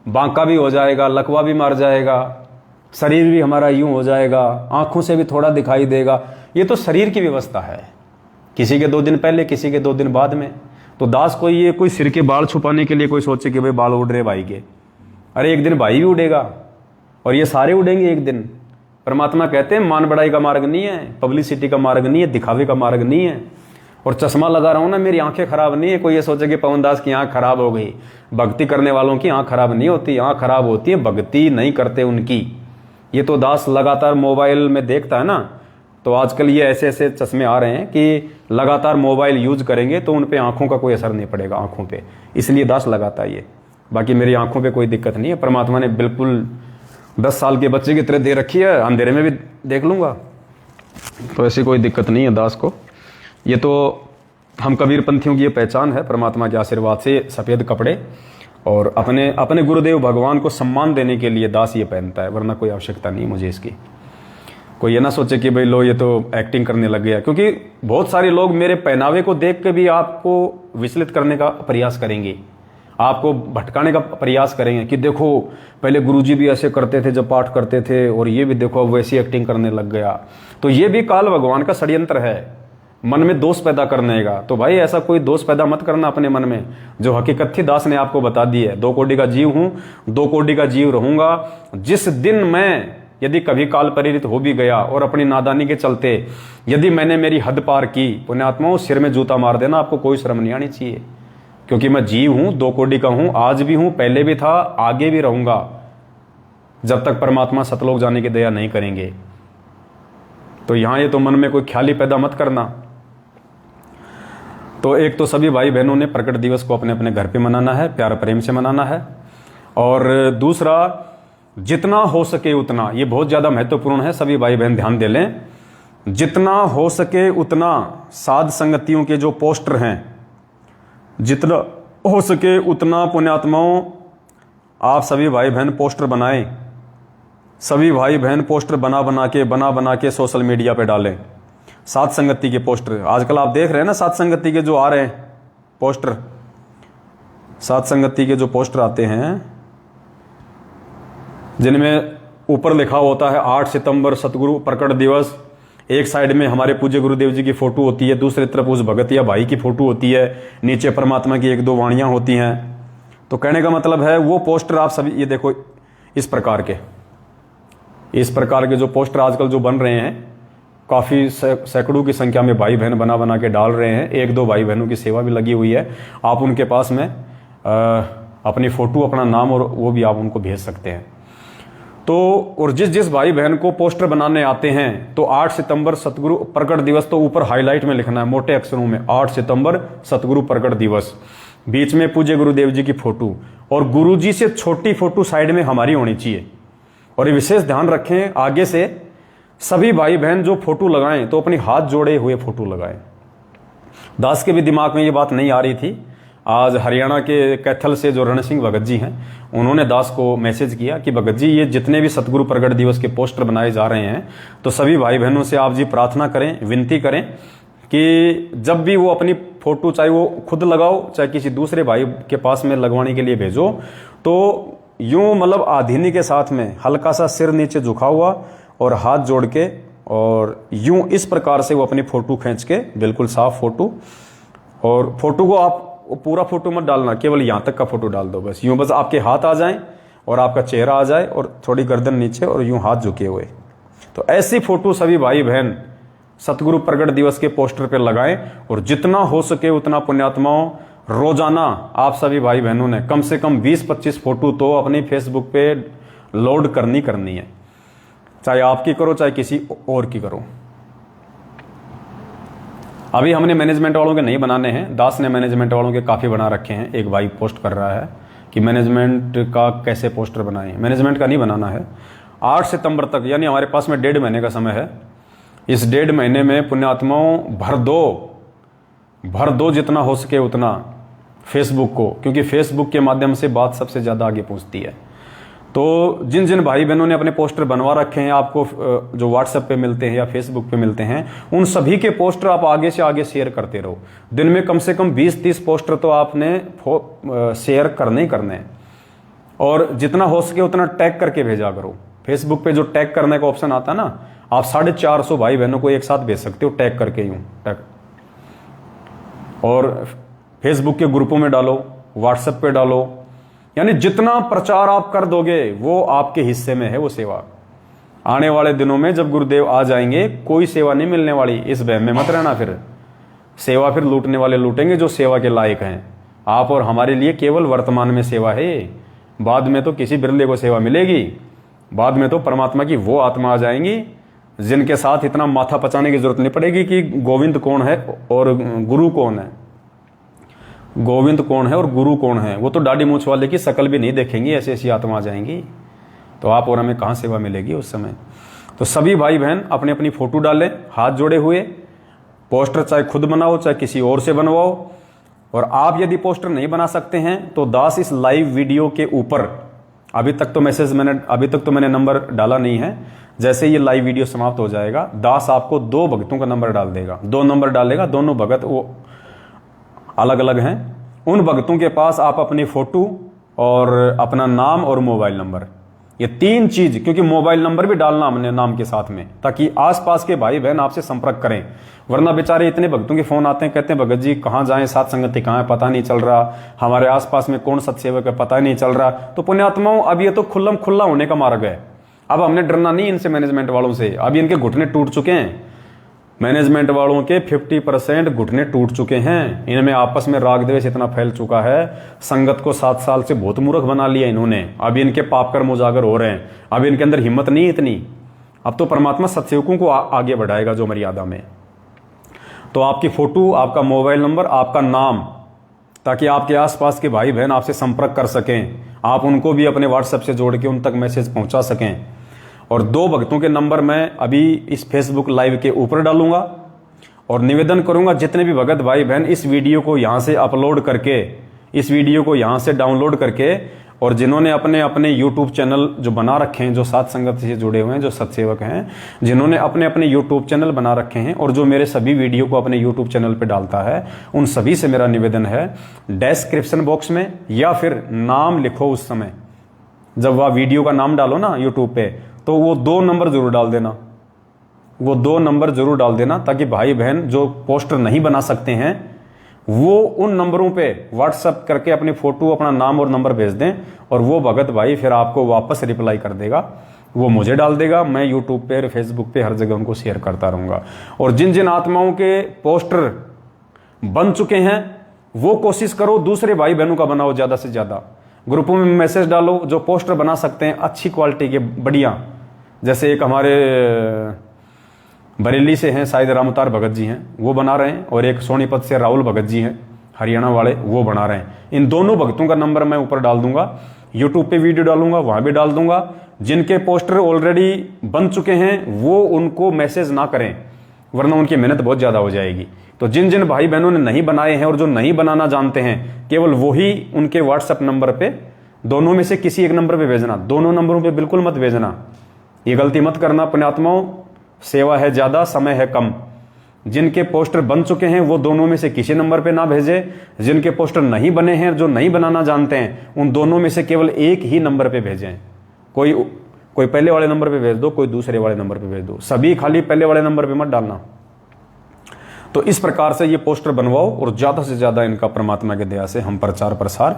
बांका भी हो जाएगा, लकवा भी मार जाएगा, शरीर भी हमारा यूं हो जाएगा, आंखों से भी थोड़ा दिखाई देगा। ये तो शरीर की व्यवस्था है, किसी के 2 दिन पहले, किसी के 2 दिन बाद में। तो दास कोई ये कोई सिर के बाल छुपाने के लिए कोई सोचे कि भाई बाल उड़ रहे भाई के, अरे एक दिन भाई भी उड़ेगा और ये सारे उड़ेंगे एक दिन। परमात्मा कहते हैं मान बढ़ाई का मार्ग नहीं है, पब्लिसिटी का मार्ग नहीं है, दिखावे का मार्ग नहीं है। और चश्मा लगा रहा हूं ना, मेरी आंखें खराब नहीं है। कोई ये सोचे कि पवन दास की आंख खराब हो गई। भक्ति करने वालों की आंख खराब नहीं होती, आंख खराब होती है भक्ति नहीं करते उनकी। ये तो दास लगातार मोबाइल में देखता है ना, तो आजकल ये ऐसे ऐसे चश्मे आ रहे हैं कि लगातार मोबाइल यूज करेंगे तो उन पे आंखों का कोई असर नहीं पड़ेगा, आंखों पे, इसलिए दास लगाता है ये। बाकी मेरी आंखों पे कोई दिक्कत नहीं है। परमात्मा ने बिल्कुल 10 साल के बच्चे की तरह दे रखी है, अंधेरे में भी देख लूंगा, तो ऐसी कोई दिक्कत नहीं है दास को। ये तो हम कबीर पंथियों की ये पहचान है, परमात्मा के आशीर्वाद से सफ़ेद कपड़े, और अपने अपने गुरुदेव भगवान को सम्मान देने के लिए दास ये पहनता है, वरना कोई आवश्यकता नहीं मुझे इसकी। कोई ये ना सोचे कि भाई लो ये तो एक्टिंग करने लग गया, क्योंकि बहुत सारे लोग मेरे पहनावे को देख के भी आपको विचलित करने का प्रयास करेंगे, आपको भटकाने का प्रयास करेंगे कि देखो पहले गुरुजी भी ऐसे करते थे जब पाठ करते थे, और ये भी देखो अब वैसी एक्टिंग करने लग गया। तो ये भी काल भगवान का षड्यंत्र है, मन में दोष पैदा करने का। तो भाई ऐसा कोई दोष पैदा मत करना अपने मन में, जो हकीकत थी दास ने आपको बता दी है। 2 कोटि का जीव हूं, 2 कोटि का जीव रहूंगा। जिस दिन मैं यदि कभी काल प्रेरित हो भी गया और अपनी नादानी के चलते यदि मैंने मेरी हद पार की, पुण्यात्माओं सिर में जूता मार देना, आपको कोई शर्म नहीं आनी चाहिए, क्योंकि मैं जीव हूं, 2 कोटि का हूं, आज भी हूं, पहले भी था, आगे भी रहूंगा, जब तक परमात्मा सतलोक जाने की दया नहीं करेंगे। तो यहां ये तो मन में कोई ख्याल ही पैदा मत करना। तो एक तो सभी भाई बहनों ने प्रकट दिवस को अपने अपने घर पे मनाना है, प्यार प्रेम से मनाना है। और दूसरा, जितना हो सके उतना, ये बहुत ज़्यादा महत्वपूर्ण है, सभी भाई बहन ध्यान दे लें। जितना हो सके उतना साध संगतियों के जो पोस्टर हैं, जितना हो सके उतना पुण्यात्माओं आप सभी भाई बहन पोस्टर बनाएं। सभी भाई बहन पोस्टर बना बना के सोशल मीडिया पे डालें, सात संगति के पोस्टर। आजकल आप देख रहे हैं ना सात संगति के जो आ रहे हैं पोस्टर, सात संगति के जो पोस्टर आते हैं जिनमें ऊपर लिखा होता है 8 सितंबर सतगुरु प्रकट दिवस। एक साइड में हमारे पूज्य गुरुदेव जी की फोटो होती है, दूसरी तरफ उस भगत या भाई की फोटो होती है, नीचे परमात्मा की 1-2 वाणियां होती हैं। तो कहने का मतलब है वो पोस्टर आप सभी, ये देखो इस प्रकार के जो पोस्टर आजकल जो बन रहे हैं, काफ़ी सैकड़ों की संख्या में भाई बहन बना के डाल रहे हैं। 1-2 भाई बहनों की सेवा भी लगी हुई है, आप उनके पास में अपनी फ़ोटो, अपना नाम और वो भी आप उनको भेज सकते हैं। तो और जिस भाई बहन को पोस्टर बनाने आते हैं, तो 8 सितंबर सतगुरु प्रकट दिवस तो ऊपर हाईलाइट में लिखना है मोटे अक्षरों में, 8 सितंबर सतगुरु प्रकट दिवस। बीच में पूज्य गुरुदेव जी की फोटो, और गुरु जी से छोटी फोटो साइड में हमारी होनी चाहिए। और ये विशेष ध्यान रखें, आगे से सभी भाई बहन जो फोटो लगाएं तो अपनी हाथ जोड़े हुए फोटो लगाएं। दास के भी दिमाग में ये बात नहीं आ रही थी। आज हरियाणा के कैथल से जो रण सिंह भगत जी हैं, उन्होंने दास को मैसेज किया कि भगत जी, ये जितने भी सतगुरु प्रगट दिवस के पोस्टर बनाए जा रहे हैं, तो सभी भाई बहनों से आप जी प्रार्थना करें, विनती करें कि जब भी वो अपनी फोटो, चाहे वो खुद लगाओ चाहे किसी दूसरे भाई के पास में लगवाने के लिए भेजो, तो यूं मतलब आधीनी के साथ में हल्का सा सिर नीचे झुका हुआ और हाथ जोड़ के, और यूं इस प्रकार से वो अपनी फोटो खींच के, बिल्कुल साफ फोटो, और फोटो को आप पूरा फोटो मत डालना, केवल यहाँ तक का फोटो डाल दो बस। यूं बस आपके हाथ आ जाएं और आपका चेहरा आ जाए और थोड़ी गर्दन नीचे और यूं हाथ झुके हुए। तो ऐसी फोटो सभी भाई बहन सतगुरु प्रगट दिवस के पोस्टर पे लगाएं, और जितना हो सके उतना पुण्यात्माओं रोजाना आप सभी भाई बहनों ने कम से कम 20-25 फोटो तो अपनी फेसबुक पे लोड करनी है, चाहे आपकी करो चाहे किसी और की करो। अभी हमने मैनेजमेंट वालों के नहीं बनाने हैं, दास ने मैनेजमेंट वालों के काफ़ी बना रखे हैं। एक भाई पोस्ट कर रहा है कि मैनेजमेंट का कैसे पोस्टर बनाएं। मैनेजमेंट का नहीं बनाना है। 8 सितंबर तक, यानी हमारे पास में 1.5 महीने का समय है। इस 1.5 महीने में पुण्यात्माओं भर दो जितना हो सके उतना फेसबुक को, क्योंकि फेसबुक के माध्यम से बात सबसे ज़्यादा आगे पहुँचती है। तो जिन जिन भाई बहनों ने अपने पोस्टर बनवा रखे हैं, आपको जो व्हाट्सएप पे मिलते हैं या फेसबुक पे मिलते हैं, उन सभी के पोस्टर आप आगे से आगे शेयर करते रहो। दिन में कम से कम 20-30 पोस्टर तो आपने शेयर करने ही करने हैं, और जितना हो सके उतना टैग करके भेजा करो। फेसबुक पे जो टैग करने का ऑप्शन आता है ना, आप 450 भाई बहनों को एक साथ भेज सकते हो टैग करके, यूं टैग। और फेसबुक के ग्रुपों में डालो, व्हाट्सएप पे डालो, यानी जितना प्रचार आप कर दोगे वो आपके हिस्से में है वो सेवा। आने वाले दिनों में जब गुरुदेव आ जाएंगे, कोई सेवा नहीं मिलने वाली, इस वहम में मत रहना। फिर सेवा फिर लूटने वाले लूटेंगे जो सेवा के लायक हैं। आप और हमारे लिए केवल वर्तमान में सेवा है, बाद में तो किसी बिरले को सेवा मिलेगी। बाद में तो परमात्मा की वो आत्मा आ जाएंगी जिनके साथ इतना माथा पचाने की जरूरत नहीं पड़ेगी कि गोविंद कौन है और गुरु कौन है। गोविंद कौन है और गुरु कौन है, वो तो दाढ़ी मूछ वाले की शक्ल भी नहीं देखेंगी, ऐसी ऐसी आत्मा आ जाएंगी। तो आप और हमें कहाँ सेवा मिलेगी उस समय। तो सभी भाई बहन अपनी अपनी फोटो डालें हाथ जोड़े हुए। पोस्टर चाहे खुद बनाओ चाहे किसी और से बनवाओ। और आप यदि पोस्टर नहीं बना सकते हैं तो दास इस लाइव वीडियो के ऊपर, अभी तक तो मैंने नंबर डाला नहीं है, जैसे ये लाइव वीडियो समाप्त हो जाएगा दास आपको 2 भक्तों का नंबर डाल देगा। 2 नंबर डालेगा, दोनों भगत वो अलग अलग हैं। उन भक्तों के पास आप अपनी फोटो और अपना नाम और मोबाइल नंबर, ये 3 चीज, क्योंकि मोबाइल नंबर भी डालना हमने नाम के साथ में, ताकि आसपास के भाई बहन आपसे संपर्क करें। वरना बेचारे इतने भक्तों के फोन आते हैं, कहते हैं भगत जी कहाँ जाएं, साथ संगति कहाँ है पता नहीं चल रहा, हमारे आसपास में कौन सत्सेवक है पता नहीं चल रहा। तो पुण्यात्माओं, अब ये तो खुल्लम खुल्ला होने का मार्ग है। अब हमने डरना नहीं इनसे, मैनेजमेंट वालों से। अब इनके घुटने टूट चुके हैं। मैनेजमेंट वालों के 50% घुटने टूट चुके हैं। इनमें आपस में राग द्वेष इतना फैल चुका है, संगत को 7 साल से बहुत मूर्ख बना लिया इन्होंने। अब इनके पाप कर्म उजागर हो रहे हैं। अब इनके अंदर हिम्मत नहीं इतनी। अब तो परमात्मा सत्सेवकों को आगे बढ़ाएगा जो मर्यादा में। तो आपकी फोटो, आपका मोबाइल नंबर, आपका नाम, ताकि आपके आसपास के भाई बहन आपसे संपर्क कर सकें, आप उनको भी अपने व्हाट्सएप से जोड़ के उन तक मैसेज पहुंचा सकें। और 2 भक्तों के नंबर मैं अभी इस फेसबुक लाइव के ऊपर डालूंगा। और निवेदन करूंगा जितने भी भगत भाई बहन इस वीडियो को यहां से अपलोड करके, इस वीडियो को यहां से डाउनलोड करके, और जिन्होंने अपने अपने यूट्यूब चैनल जो बना रखे हैं, जो साथ संगत से जुड़े हुए हैं, जो सत्सेवक हैं, जिन्होंने अपने अपने यूट्यूब चैनल बना रखे हैं और जो मेरे सभी वीडियो को अपने यूट्यूब चैनल पे डालता है, उन सभी से मेरा निवेदन है, डिस्क्रिप्शन बॉक्स में या फिर नाम लिखो उस समय जब वह वीडियो का नाम डालो ना यूट्यूब पे, तो वो 2 नंबर जरूर डाल देना। वो 2 नंबर जरूर डाल देना, ताकि भाई बहन जो पोस्टर नहीं बना सकते हैं वो उन नंबरों पे व्हाट्सएप करके अपनी फोटो, अपना नाम और नंबर भेज दें, और वो भगत भाई फिर आपको वापस रिप्लाई कर देगा। वो मुझे डाल देगा, मैं यूट्यूब पे, फेसबुक पे हर जगह उनको शेयर करता रहूंगा। और जिन जिन आत्माओं के पोस्टर बन चुके हैं वो कोशिश करो दूसरे भाई बहनों का बनाओ, ज्यादा से ज्यादा ग्रुपों में मैसेज डालो जो पोस्टर बना सकते हैं अच्छी क्वालिटी के, बढ़िया। जैसे एक हमारे बरेली से हैं, शायद रामअवतार भगत जी हैं, वो बना रहे हैं, और एक सोनीपत से राहुल भगत जी हैं हरियाणा वाले, वो बना रहे हैं। इन दोनों भक्तों का नंबर मैं ऊपर डाल दूंगा, यूट्यूब पे वीडियो डालूंगा, वहां भी डाल दूंगा। जिनके पोस्टर ऑलरेडी बन चुके हैं वो उनको मैसेज ना करें, वरना उनकी मेहनत बहुत ज़्यादा हो जाएगी। तो जिन जिन भाई बहनों ने नहीं बनाए हैं और जो नहीं बनाना जानते हैं, केवल वही उनके व्हाट्सएप नंबर पे दोनों में से किसी एक नंबर पे भेजना, दोनों नंबरों पे बिल्कुल मत भेजना। ये गलती मत करना पुण्यात्माओं, सेवा है ज़्यादा, समय है कम। जिनके पोस्टर बन चुके हैं वो दोनों में से किसी नंबर पे ना भेजे, जिनके पोस्टर नहीं बने हैं, जो नहीं बनाना जानते हैं, उन दोनों में से केवल एक ही नंबर पे भेजें। कोई पहले वाले नंबर पे भेज दो, कोई दूसरे वाले नंबर पे भेज दो, सभी खाली पहले वाले नंबर पे मत डालना। तो इस प्रकार से ये पोस्टर बनवाओ और ज़्यादा से ज़्यादा इनका परमात्मा की दया से हम प्रचार प्रसार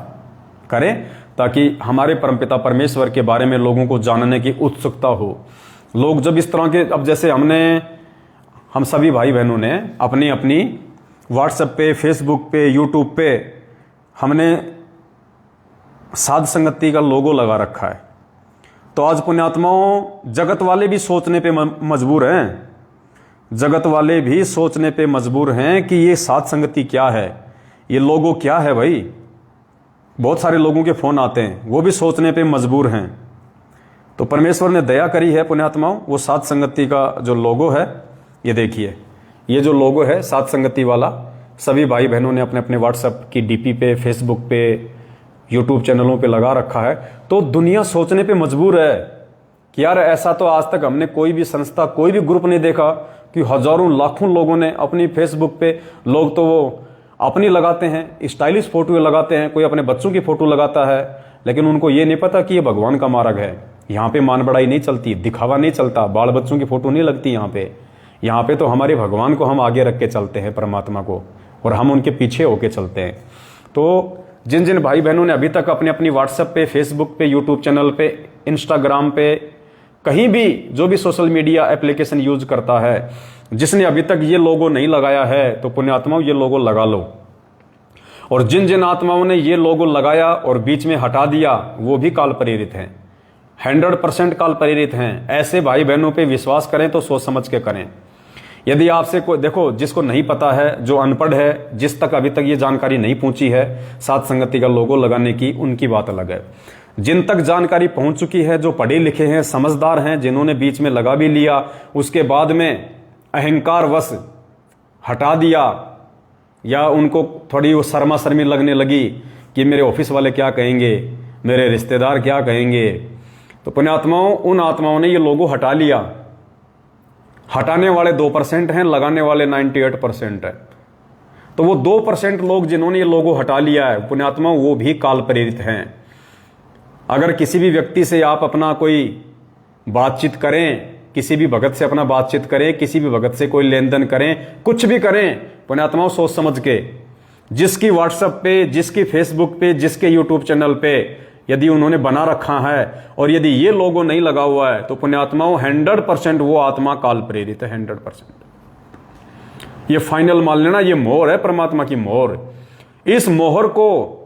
करें, ताकि हमारे परमपिता परमेश्वर के बारे में लोगों को जानने की उत्सुकता हो। लोग जब इस तरह के, अब जैसे हम सभी भाई बहनों ने अपनी अपनी व्हाट्सएप पे, फेसबुक पे, यूट्यूब पे हमने साध संगति का लोगो लगा रखा है। तो आज पुण्यात्माओं जगत वाले भी सोचने पे मजबूर हैं, जगत वाले भी सोचने पे मजबूर हैं कि ये साध संगति क्या है, ये लोगो क्या है। भाई बहुत सारे लोगों के फोन आते हैं, वो भी सोचने पे मजबूर हैं। तो परमेश्वर ने दया करी है पुण्यात्माओं, वो साध संगति का जो लोगो है, ये देखिए, ये जो लोगो है साध संगति वाला, सभी भाई बहनों ने अपने अपने व्हाट्सएप की डीपी पे, फेसबुक पे, यूट्यूब चैनलों पे लगा रखा है। तो दुनिया सोचने पे मजबूर है कि यार ऐसा तो आज तक हमने कोई भी संस्था, कोई भी ग्रुप नहीं देखा कि हजारों लाखों लोगों ने अपनी फेसबुक पे, लोग तो वो अपनी लगाते हैं, स्टाइलिश फोटो लगाते हैं, कोई अपने बच्चों की फोटो लगाता है, लेकिन उनको ये नहीं पता कि ये भगवान का मार्ग है। यहाँ पे मान बढ़ाई नहीं चलती, दिखावा नहीं चलता, बाल बच्चों की फोटो नहीं लगती यहाँ पे तो हमारे भगवान को हम आगे रख के चलते हैं, परमात्मा को, और हम उनके पीछे होके चलते हैं। तो जिन जिन भाई बहनों ने अभी तक अपने अपनी व्हाट्सएप पे, फेसबुक पे, यूट्यूब चैनल पे, इंस्टाग्राम पे, कहीं भी जो भी सोशल मीडिया एप्लीकेशन यूज करता है, जिसने अभी तक ये लोगो नहीं लगाया है, तो पुण्यात्माओं ये लोगो लगा लो। और जिन जिन आत्माओं ने ये लोगो लगाया और बीच में हटा दिया, वो भी काल प्रेरित हैं, 100% काल प्रेरित हैं। ऐसे भाई बहनों पे विश्वास करें तो सोच समझ के करें। यदि आपसे कोई, देखो जिसको नहीं पता है, जो अनपढ़ है, जिस तक अभी तक ये जानकारी नहीं पहुंची है साध संगति का लोगो लगाने की, उनकी बात अलग है। जिन तक जानकारी पहुंच चुकी है, जो पढ़े लिखे हैं, समझदार हैं, जिन्होंने बीच में लगा भी लिया, उसके बाद में अहंकार वश हटा दिया, या उनको थोड़ी वो शर्मा शर्मी लगने लगी कि मेरे ऑफिस वाले क्या कहेंगे, मेरे रिश्तेदार क्या कहेंगे, तो पुण्यात्माओं उन आत्माओं ने ये लोगो हटा लिया। हटाने वाले 2% हैं, लगाने वाले 98% है। तो वो 2% लोग जिन्होंने ये लोगो हटा लिया है पुण्यात्माओं, वो भी काल प्रेरित हैं। अगर किसी भी व्यक्ति से आप अपना कोई बातचीत करें, किसी भी भगत से अपना बातचीत करें, किसी भी भगत से कोई लेन देन करें, कुछ भी करें पुण्यात्माओं, सोच समझ के, जिसकी व्हाट्सएप पे, जिसकी फेसबुक पे, जिसके यूट्यूब चैनल पे यदि उन्होंने बना रखा है और यदि ये लोगो नहीं लगा हुआ है, तो पुण्यात्माओं 100% वो आत्मा काल प्रेरित है, 100%। ये फाइनल मान लेना, ये मोहर है परमात्मा की मोहर। इस मोहर को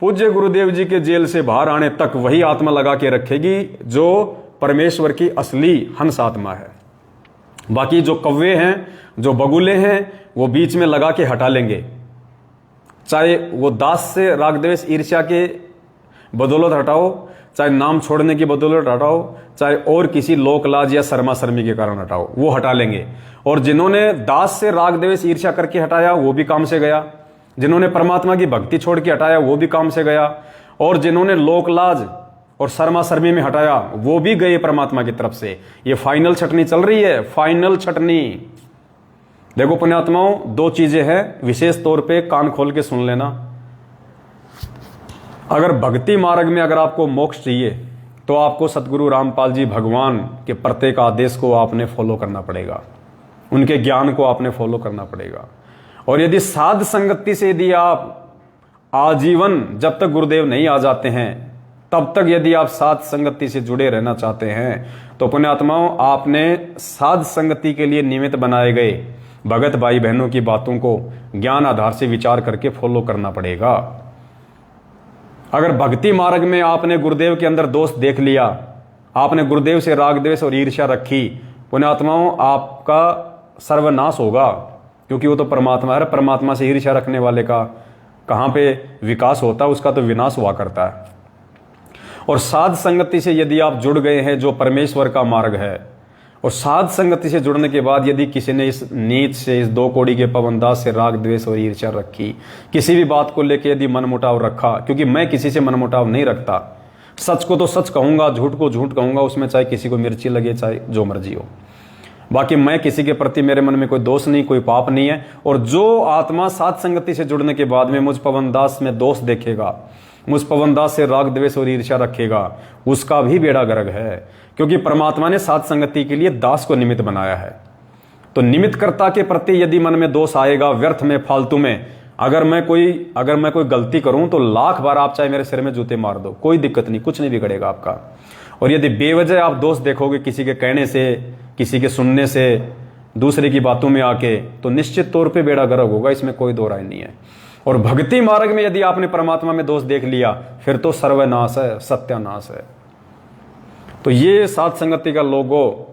पूज्य गुरुदेव जी के जेल से बाहर आने तक वही आत्मा लगा के रखेगी जो परमेश्वर की असली हंस आत्मा है। बाकी जो कव्वे हैं, जो बगुले हैं, वो बीच में लगा के हटा लेंगे। चाहे वो दास से राग द्वेष ईर्ष्या के बदौलत हटाओ, चाहे नाम छोड़ने की बदौलत हटाओ, चाहे और किसी लोक लाज या शर्मा शर्मी के कारण हटाओ, वो हटा लेंगे। और जिन्होंने दास से राग द्वेष ईर्ष्या करके हटाया वो भी काम से गया, जिन्होंने परमात्मा की भक्ति छोड़ के हटाया वो भी काम से गया, और जिन्होंने लोक लाज और शर्मा शर्मी में हटाया वो भी गए परमात्मा की तरफ से। ये फाइनल छटनी चल रही है, फाइनल छटनी। देखो पुण्यात्माओं, 2 चीजें हैं, विशेष तौर पे कान खोल के सुन लेना। अगर भक्ति मार्ग में अगर आपको मोक्ष चाहिए तो आपको सतगुरु रामपाल जी भगवान के प्रत्येक आदेश को आपने फॉलो करना पड़ेगा, उनके ज्ञान को आपने फॉलो करना पड़ेगा। और यदि साध संगति से यदि आप आजीवन, जब तक गुरुदेव नहीं आ जाते हैं तब तक यदि आप साध संगति से जुड़े रहना चाहते हैं, तो पुण्यात्माओं आपने साध संगति के लिए निमित्त बनाए गए भगत भाई बहनों की बातों को ज्ञान आधार से विचार करके फॉलो करना पड़ेगा। अगर भक्ति मार्ग में आपने गुरुदेव के अंदर दोष देख लिया, आपने गुरुदेव से राग द्वेष और ईर्ष्या रखी, पुण्यात्माओं आपका सर्वनाश होगा, क्योंकि वो तो परमात्मा है। परमात्मा से ईर्ष्या रखने वाले का कहाँ पे विकास होता है उसका तो विनाश हुआ करता है। और साध संगति से यदि आप जुड़ गए हैं जो परमेश्वर का मार्ग है, और साध संगति से जुड़ने के बाद यदि किसी ने इस नीच से, इस 2 कौड़ी के पवनदास से राग द्वेष और ईर्ष्या रखी, किसी भी बात को लेकर यदि मनमुटाव रखा, क्योंकि मैं किसी से मनमुटाव नहीं रखता, सच को तो सच कहूंगा, झूठ को झूठ कहूंगा, उसमें चाहे किसी को मिर्ची लगे चाहे जो मर्जी हो, बाकी मैं किसी के प्रति, मेरे मन में कोई दोष नहीं, कोई पाप नहीं है। और जो आत्मा साध संगति से जुड़ने के बाद में मुझ पवनदास में दोष देखेगा, मुझ पवनदास से राग द्वेष और ईर्ष्या रखेगा, उसका भी बेड़ा गर्क है, क्योंकि परमात्मा ने साध संगति के लिए दास को निमित्त बनाया है। तो निमित्तकर्ता के प्रति यदि मन में दोष आएगा, व्यर्थ में, फालतू में, अगर मैं कोई गलती करूं तो 1,00,000 बार आप चाहे मेरे सिर में जूते मार दो, कोई दिक्कत नहीं, कुछ नहीं बिगड़ेगा आपका। और यदि बेवजह आप दोष देखोगे किसी के कहने से, किसी के सुनने से, दूसरे की बातों में आके, तो निश्चित तौर पे बेड़ा गर्क होगा, इसमें कोई दो राय नहीं है। और भक्ति मार्ग में यदि आपने परमात्मा में दोष देख लिया, फिर तो सर्वनाश है, सत्यानाश है। तो ये साध संगति का लोगो,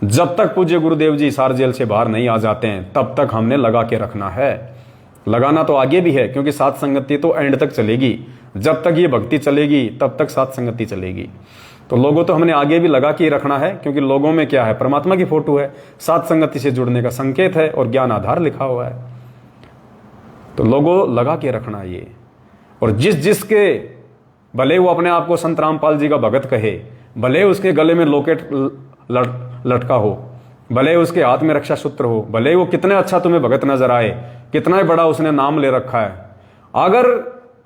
जब तक पूज्य गुरुदेव जी सार जेल से बाहर नहीं आ जाते हैं तब तक हमने लगा के रखना है। लगाना तो आगे भी है, क्योंकि साध संगति तो एंड तक चलेगी, जब तक ये भक्ति चलेगी तब तक साध संगति चलेगी। तो लोगों तो हमने आगे भी लगा के रखना है, क्योंकि लोगों में क्या है, परमात्मा की फोटो है, साध संगति से जुड़ने का संकेत है और ज्ञान आधार लिखा हुआ है। तो लोगों लगा के रखना ये। और जिसके भले वो अपने आप को संत रामपाल जी का भगत कहे, भले उसके गले में लोकेट लटका हो, भले उसके हाथ में रक्षा सूत्र हो, भले वो कितने अच्छा तुम्हें भगत नजर आए, कितना ही बड़ा उसने नाम ले रखा है, अगर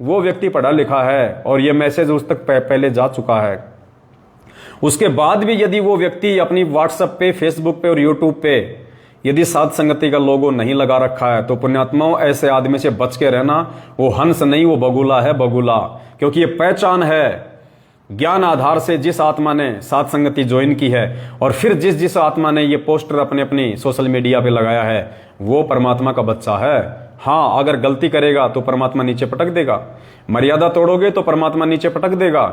वो व्यक्ति पढ़ा लिखा है और ये मैसेज उस तक पहले जा चुका है, उसके बाद भी यदि वो व्यक्ति अपनी व्हाट्सएप पे, फेसबुक पे और यूट्यूब पे यदि साध संगति का लोगो नहीं लगा रखा है, तो पुण्यात्माओं ऐसे आदमी से बच के रहना। वो हंस नहीं, वो बगुला है, बगुला। क्योंकि ये पहचान है ज्ञान आधार से जिस आत्मा ने साध संगति ज्वाइन की है, और फिर जिस आत्मा ने ये पोस्टर अपनी सोशल मीडिया पे लगाया है, वो परमात्मा का बच्चा है। हाँ, अगर गलती करेगा तो परमात्मा नीचे पटक देगा, मर्यादा तोड़ोगे तो परमात्मा नीचे पटक देगा,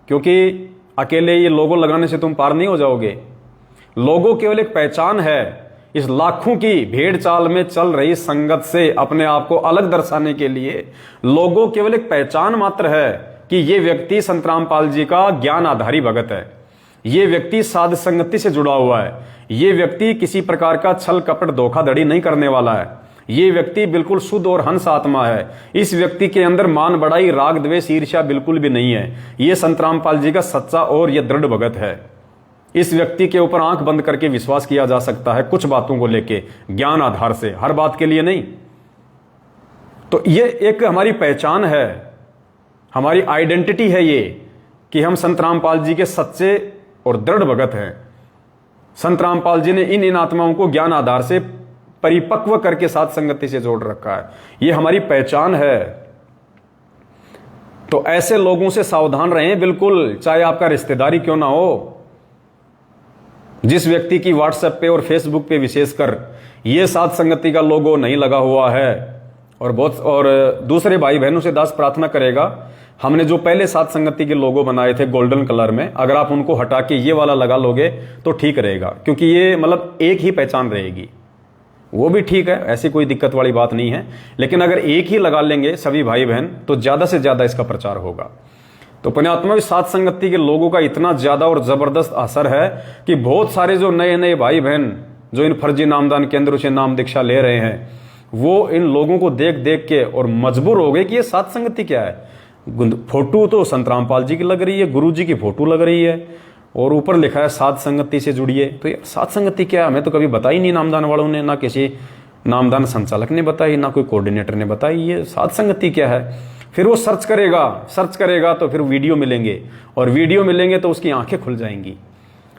क्योंकि अकेले ये लोगो लगाने से तुम पार नहीं हो जाओगे। लोगो केवल एक पहचान है। इस लाखों की भेड़ चाल में चल रही संगत से अपने आप को अलग दर्शाने के लिए लोगो केवल एक पहचान मात्र है कि ये व्यक्ति संत रामपाल जी का ज्ञान आधारी भगत है, ये व्यक्ति साध संगति से जुड़ा हुआ है, ये व्यक्ति किसी प्रकार का छल कपट धोखाधड़ी नहीं करने वाला है, ये व्यक्ति बिल्कुल शुद्ध और हंस आत्मा है, इस व्यक्ति के अंदर मान बढ़ाई, राग द्वेष ईर्ष्या बिल्कुल भी नहीं है, ये संत रामपाल जी का सच्चा और ये दृढ़ भगत है। इस व्यक्ति के ऊपर आंख बंद करके विश्वास किया जा सकता है कुछ बातों को लेके, ज्ञान आधार से, हर बात के लिए नहीं। तो ये एक हमारी पहचान है, हमारी आइडेंटिटी है ये, कि हम संत रामपाल जी के सच्चे और दृढ़ भगत हैं। संत रामपाल जी ने इन आत्माओं को ज्ञान आधार से परिपक्व करके साध संगति से जोड़ रखा है, ये हमारी पहचान है। तो ऐसे लोगों से सावधान रहें बिल्कुल, चाहे आपका रिश्तेदारी क्यों ना हो। जिस व्यक्ति की व्हाट्सएप पे और फेसबुक पे विशेषकर ये साध संगति का लोगो नहीं लगा हुआ है, और दूसरे भाई बहनों से दास प्रार्थना करेगा, हमने जो पहले साध संगति के लोगो बनाए थे गोल्डन कलर में, अगर आप उनको हटा के ये वाला लगा लोगे तो ठीक रहेगा, क्योंकि ये मतलब एक ही पहचान रहेगी। वो भी ठीक है, ऐसी कोई दिक्कत वाली बात नहीं है, लेकिन अगर एक ही लगा लेंगे सभी भाई बहन तो ज्यादा से ज्यादा इसका प्रचार होगा। तो पुण्यात्मा साध संगति के लोगों का इतना ज्यादा और जबरदस्त असर है कि बहुत सारे जो नए नए भाई बहन जो इन फर्जी नामदान केंद्रों से नाम दीक्षा ले रहे हैं, वो इन लोगों को देख देख के और मजबूर हो गए कि ये साध संगति क्या है। फोटो तो संत रामपाल जी की लग रही है, गुरु जी की फोटो लग रही है, और ऊपर लिखा है साध संगति से जुड़िए। तो यार साध संगति क्या है, हमें तो कभी बताई नहीं नामदान वालों ने, ना किसी नामदान संचालक ने बताई, ना कोई कोऑर्डिनेटर ने बताई ये साध संगति क्या है। फिर वो सर्च करेगा तो फिर वीडियो मिलेंगे, और वीडियो मिलेंगे तो उसकी आंखें खुल जाएंगी।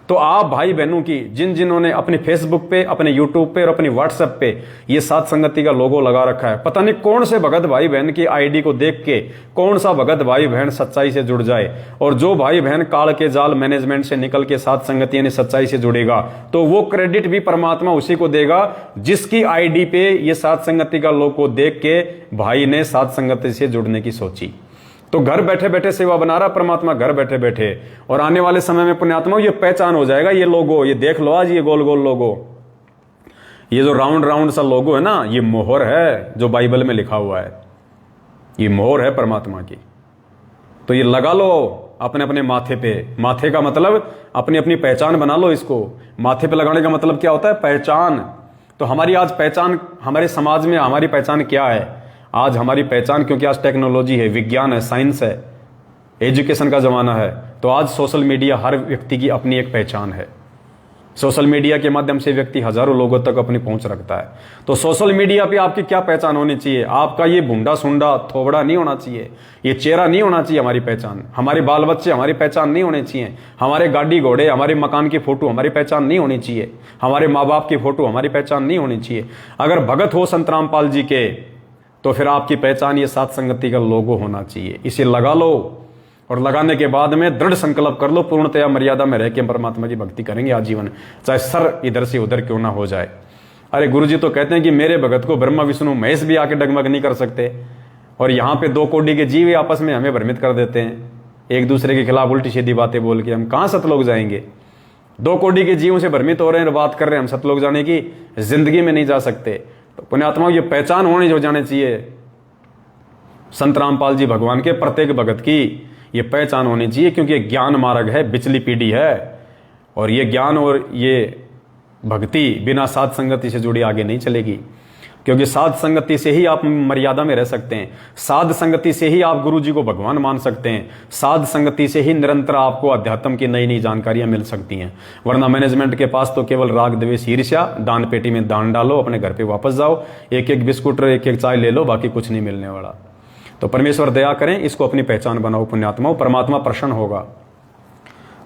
तो आप भाई बहनों की जिन्होंने अपने फेसबुक पे, अपने यूट्यूब पे और अपनी व्हाट्सएप पे ये साध संगति का लोगो लगा रखा है, पता नहीं कौन से भगत भाई बहन की आईडी को देख के कौन सा भगत भाई बहन सच्चाई से जुड़ जाए। और जो भाई बहन काल के जाल मैनेजमेंट से निकल के साध संगति यानी सच्चाई से जुड़ेगा, तो वो क्रेडिट भी परमात्मा उसी को देगा जिसकी आईडी पे ये साध संगति का लोगो देख के भाई ने साध संगति से जुड़ने की सोची। तो घर बैठे बैठे सेवा बना रहा परमात्मा, घर बैठे बैठे। और आने वाले समय में पुण्यात्मा ये पहचान हो जाएगा, ये लोगो, ये देख लो आज ये गोल गोल लोगो, ये जो राउंड राउंड सा लोगो है ना, ये मोहर है जो बाइबल में लिखा हुआ है, ये मोहर है परमात्मा की। तो ये लगा लो अपने अपने माथे पे। माथे का मतलब अपनी अपनी पहचान बना लो इसको। माथे पे लगाने का मतलब क्या होता है? पहचान। तो हमारी आज पहचान, हमारे समाज में हमारी पहचान क्या है? आज हमारी पहचान, क्योंकि आज टेक्नोलॉजी है, विज्ञान है, साइंस है, एजुकेशन का जमाना है, तो आज सोशल मीडिया हर व्यक्ति की अपनी एक पहचान है। सोशल मीडिया के माध्यम से व्यक्ति हजारों लोगों तक अपनी पहुंच रखता है। तो सोशल मीडिया पे आपकी क्या पहचान होनी चाहिए? आपका ये भुंडा सुंडा थोबड़ा नहीं होना चाहिए, ये चेहरा नहीं होना चाहिए हमारी पहचान। हमारे बाल बच्चे हमारी पहचान नहीं होने चाहिए, हमारे गाड़ी घोड़े, हमारे मकान की फोटो हमारी पहचान नहीं होनी चाहिए, हमारे माँ बाप की फोटो हमारी पहचान नहीं होनी चाहिए। अगर भगत हो संत रामपाल जी के, तो फिर आपकी पहचान ये सात संगति का लोगो होना चाहिए। इसे लगा लो और लगाने के बाद में दृढ़ संकल्प कर लो, पूर्णतया मर्यादा में रह के परमात्मा की भक्ति करेंगे आजीवन, चाहे सर इधर से उधर क्यों ना हो जाए। अरे गुरुजी तो कहते हैं कि मेरे भगत को ब्रह्मा विष्णु महेश भी आके डगमग नहीं कर सकते, और यहाँ पे 2 कोटि के जीव आपस में हमें भ्रमित कर देते हैं, एक दूसरे के खिलाफ उल्टी सीधी बातें बोल के। हम कहाँ सतलोक जाएंगे? 2 कोटि के जीवों से भ्रमित हो रहे हैं, बात कर रहे हैं हम सतलोक जाने की, जिंदगी में नहीं जा सकते। तो पुण्यात्माओं, ये पहचान होनी जो जाने चाहिए संत रामपाल जी भगवान के, प्रत्येक भगत की ये पहचान होनी चाहिए, क्योंकि ये ज्ञान मार्ग है, बिचली पीढ़ी है, और ये ज्ञान और ये भक्ति बिना साध संगति से जुड़ी आगे नहीं चलेगी। क्योंकि साध संगति से ही आप मर्यादा में रह सकते हैं, साध संगति से ही आप गुरु जी को भगवान मान सकते हैं, साध संगति से ही निरंतर आपको अध्यात्म की नई नई जानकारियां मिल सकती हैं। वरना मैनेजमेंट के पास तो केवल राग द्वेष ईर्ष्या, दान पेटी में दान डालो, अपने घर पे वापस जाओ, एक एक बिस्कुट एक एक चाय ले लो, बाकी कुछ नहीं मिलने वाला। तो परमेश्वर दया करें, इसको अपनी पहचान बनाओ पुण्यात्माओं, परमात्मा प्रसन्न होगा।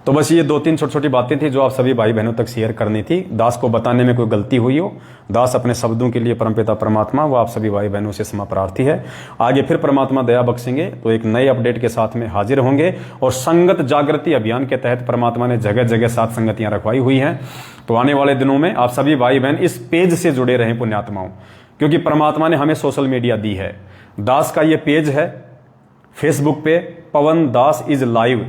तो बस ये 2-3 छोटी छोटी बातें थी जो आप सभी भाई बहनों तक शेयर करनी थी। दास को बताने में कोई गलती हुई हो, दास अपने शब्दों के लिए परमपिता परमात्मा वो आप सभी भाई बहनों से क्षमा प्रार्थी है। आगे फिर परमात्मा दया बख्शेंगे तो एक नए अपडेट के साथ में हाजिर होंगे। और संगत जागृति अभियान के तहत परमात्मा ने जगह जगह 7 संगतियां रखवाई हुई हैं। तो आने वाले दिनों में आप सभी भाई बहन इस पेज से जुड़े रहें पुण्यात्माओं, क्योंकि परमात्मा ने हमें सोशल मीडिया दी है। दास का ये पेज है फेसबुक पे, पवन दास इज लाइव।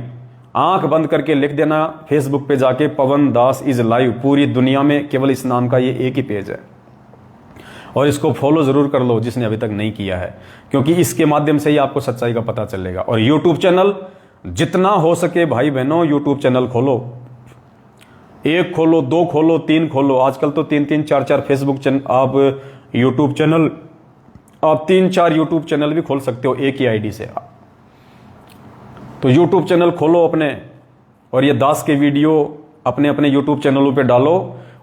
आंख बंद करके लिख देना फेसबुक पे जाके, पवन दास इज लाइव। पूरी दुनिया में केवल इस नाम का ये एक ही पेज है, और इसको फॉलो जरूर कर लो जिसने अभी तक नहीं किया है, क्योंकि इसके माध्यम से ही आपको सच्चाई का पता चलेगा। और यूट्यूब चैनल जितना हो सके भाई बहनों यूट्यूब चैनल खोलो, 1 खोलो, 2 खोलो, 3 खोलो। आजकल तो 3-3, 4-4 फेसबुक चैनल, आप यूट्यूब चैनल, आप 3-4 यूट्यूब चैनल भी खोल सकते हो एक ही आईडी से। तो यूट्यूब चैनल खोलो अपने, और ये दास के वीडियो अपने अपने यूट्यूब चैनलों पे डालो,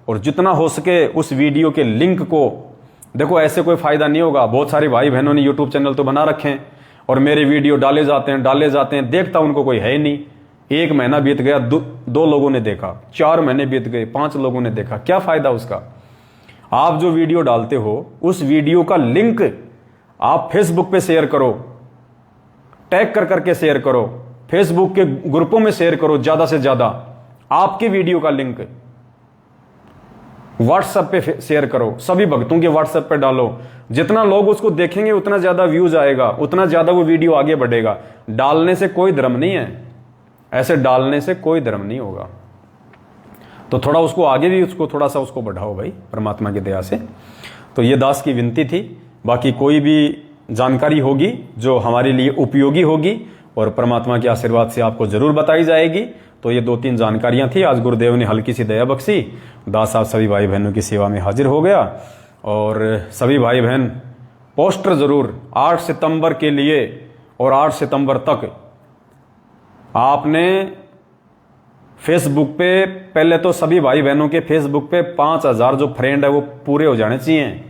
और जितना हो सके उस वीडियो के लिंक को देखो। ऐसे कोई फायदा नहीं होगा। बहुत सारे भाई बहनों ने यूट्यूब चैनल तो बना रखे हैं, और मेरे वीडियो डाले जाते हैं, देखता उनको कोई है ही नहीं। 1 महीना बीत गया, 2 लोगों ने देखा, 4 महीने बीत गए, 5 लोगों ने देखा, क्या फायदा उसका? आप जो वीडियो डालते हो उस वीडियो का लिंक आप फेसबुक पे शेयर करो, टैग कर करके शेयर करो, फेसबुक के ग्रुपों में शेयर करो ज्यादा से ज्यादा। आपके वीडियो का लिंक व्हाट्सएप पे शेयर करो, सभी भक्तों के व्हाट्सएप पे डालो। जितना लोग उसको देखेंगे उतना ज्यादा व्यूज आएगा, उतना ज्यादा वो वीडियो आगे बढ़ेगा। डालने से कोई धर्म नहीं है, ऐसे डालने से कोई धर्म नहीं होगा। तो थोड़ा उसको आगे भी उसको थोड़ा सा उसको बढ़ाओ भाई, परमात्मा की दया से। तो ये दास की विनती थी। बाकी कोई भी जानकारी होगी जो हमारे लिए उपयोगी होगी और परमात्मा के आशीर्वाद से आपको जरूर बताई जाएगी। तो ये 2-3 जानकारियां थी। आज गुरुदेव ने हल्की सी दया बख्शी, दास साहब सभी भाई बहनों की सेवा में हाजिर हो गया। और सभी भाई बहन पोस्टर जरूर 8 सितंबर के लिए, और 8 सितंबर तक आपने फेसबुक पे, पहले तो सभी भाई बहनों के फेसबुक पे 5000 जो फ्रेंड है वो पूरे हो जाने चाहिए।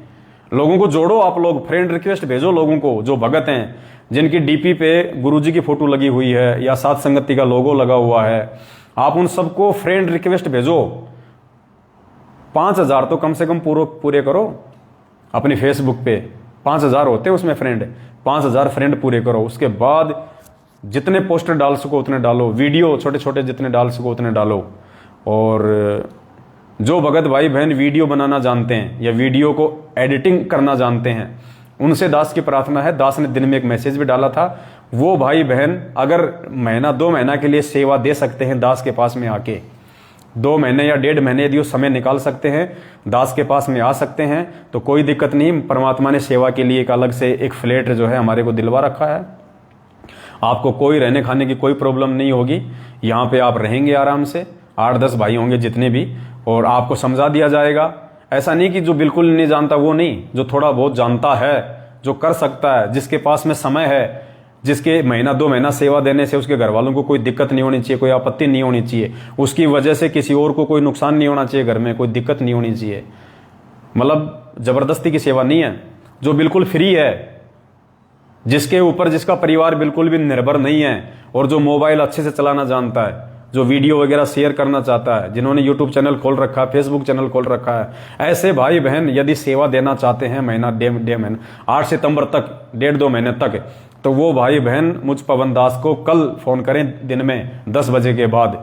लोगों को जोड़ो, आप लोग फ्रेंड रिक्वेस्ट भेजो लोगों को जो भगत हैं, जिनकी डीपी पे गुरुजी की फोटो लगी हुई है या सात संगति का लोगो लगा हुआ है। आप उन सबको फ्रेंड रिक्वेस्ट भेजो। 5000 तो कम से कम पूरे करो अपनी फेसबुक पे। 5000 होते हैं उसमें फ्रेंड, 5000 फ्रेंड पूरे करो। उसके बाद जितने पोस्टर डाल सको उतने डालो, वीडियो छोटे छोटे जितने डाल सको उतने डालो। और जो भगत भाई बहन वीडियो बनाना जानते हैं या वीडियो को एडिटिंग करना जानते हैं, उनसे दास की प्रार्थना है। दास ने दिन में एक मैसेज भी डाला था, वो भाई बहन अगर 1-2 महीना के लिए सेवा दे सकते हैं दास के पास में आके, 2 महीने या 1.5 महीने यदि वो समय निकाल सकते हैं, दास के पास में आ सकते हैं, तो कोई दिक्कत नहीं। परमात्मा ने सेवा के लिए एक अलग से एक फ्लैट जो है हमारे को दिलवा रखा है। आपको कोई रहने खाने की कोई प्रॉब्लम नहीं होगी। यहाँ पे आप रहेंगे आराम से, 8-10 भाई होंगे जितने भी, और आपको समझा दिया जाएगा। ऐसा नहीं कि जो बिल्कुल नहीं जानता वो नहीं, जो थोड़ा बहुत जानता है, जो कर सकता है, जिसके पास में समय है, जिसके महीना 2 महीना सेवा देने से उसके घर वालों को कोई दिक्कत नहीं होनी चाहिए, कोई आपत्ति नहीं होनी चाहिए, उसकी वजह से किसी और को कोई नुकसान नहीं होना चाहिए, घर में कोई दिक्कत नहीं होनी चाहिए। मतलब जबरदस्ती की सेवा नहीं है। जो बिल्कुल फ्री है, जिसके ऊपर जिसका परिवार बिल्कुल भी निर्भर नहीं है, और जो मोबाइल अच्छे से चलाना जानता है, जो वीडियो वगैरह शेयर करना चाहता है, जिन्होंने यूट्यूब चैनल खोल रखा है, फेसबुक चैनल खोल रखा है, ऐसे भाई बहन यदि सेवा देना चाहते हैं महीना 1.5 महीना 8 सितंबर तक, 1.5-2 महीने तक, तो वो भाई बहन मुझ पवन दास को कल फोन करें दिन में 10 बजे के बाद।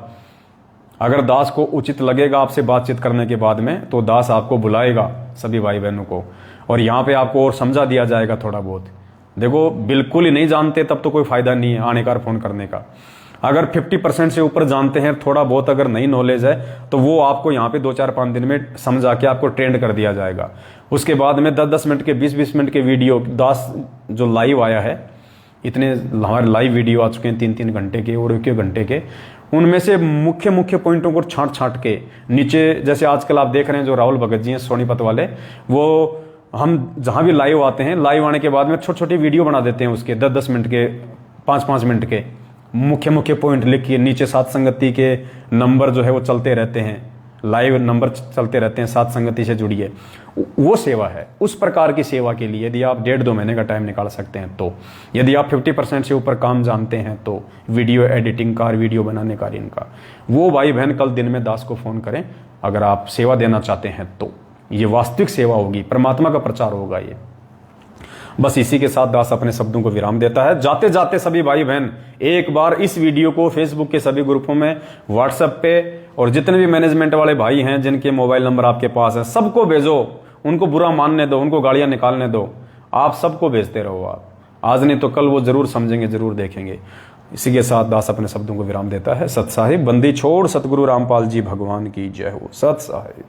अगर दास को उचित लगेगा आपसे बातचीत करने के बाद में, तो दास आपको बुलाएगा सभी भाई बहनों को, और यहाँ पे आपको और समझा दिया जाएगा थोड़ा बहुत। देखो बिल्कुल ही नहीं जानते तब तो कोई फायदा नहीं है आने का फोन करने का। अगर 50% से ऊपर जानते हैं, थोड़ा बहुत अगर नहीं नॉलेज है, तो वो आपको यहाँ पे 2-4-5 दिन में समझा के आपको ट्रेंड कर दिया जाएगा। उसके बाद में 10-10 मिनट के 20-20 मिनट के वीडियो दास जो लाइव आया है, इतने हमारे लाइव वीडियो आ चुके हैं 3-3 घंटे के और 1 घंटे के, उनमें से मुख्य मुख्य पॉइंटों को छांट के नीचे, जैसे आजकल आप देख रहे हैं जो राहुल भगत जी हैं सोनीपत वाले, वो हम जहाँ भी लाइव आते हैं, लाइव आने के बाद में छोटी छोटी वीडियो बना देते हैं उसके 10-10 मिनट के, 5-5 मिनट के, मुख्य मुख्य पॉइंट लिखिए। नीचे सात संगति के नंबर जो है वो चलते रहते हैं, लाइव नंबर चलते रहते हैं, सात संगति से जुड़िए। वो सेवा है। उस प्रकार की सेवा के लिए यदि आप 1.5-2 महीने का टाइम निकाल सकते हैं, तो यदि आप 50% से ऊपर काम जानते हैं, तो वीडियो एडिटिंग का, वीडियो बनाने का, इनका, वो भाई बहन कल दिन में दास को फोन करें अगर आप सेवा देना चाहते हैं। तो ये वास्तविक सेवा होगी, परमात्मा का प्रचार होगा ये। बस इसी के साथ दास अपने शब्दों को विराम देता है। जाते जाते सभी भाई बहन एक बार इस वीडियो को फेसबुक के सभी ग्रुपों में, व्हाट्सएप पे, और जितने भी मैनेजमेंट वाले भाई हैं जिनके मोबाइल नंबर आपके पास है, सबको भेजो। उनको बुरा मानने दो, उनको गालियां निकालने दो, आप सबको भेजते रहो। आप आज नहीं तो कल वो जरूर समझेंगे, जरूर देखेंगे। इसी के साथ दास अपने शब्दों को विराम देता है। सत साहिब, बंदी छोड़ सतगुरु रामपाल जी भगवान की जय हो। सत साहिब।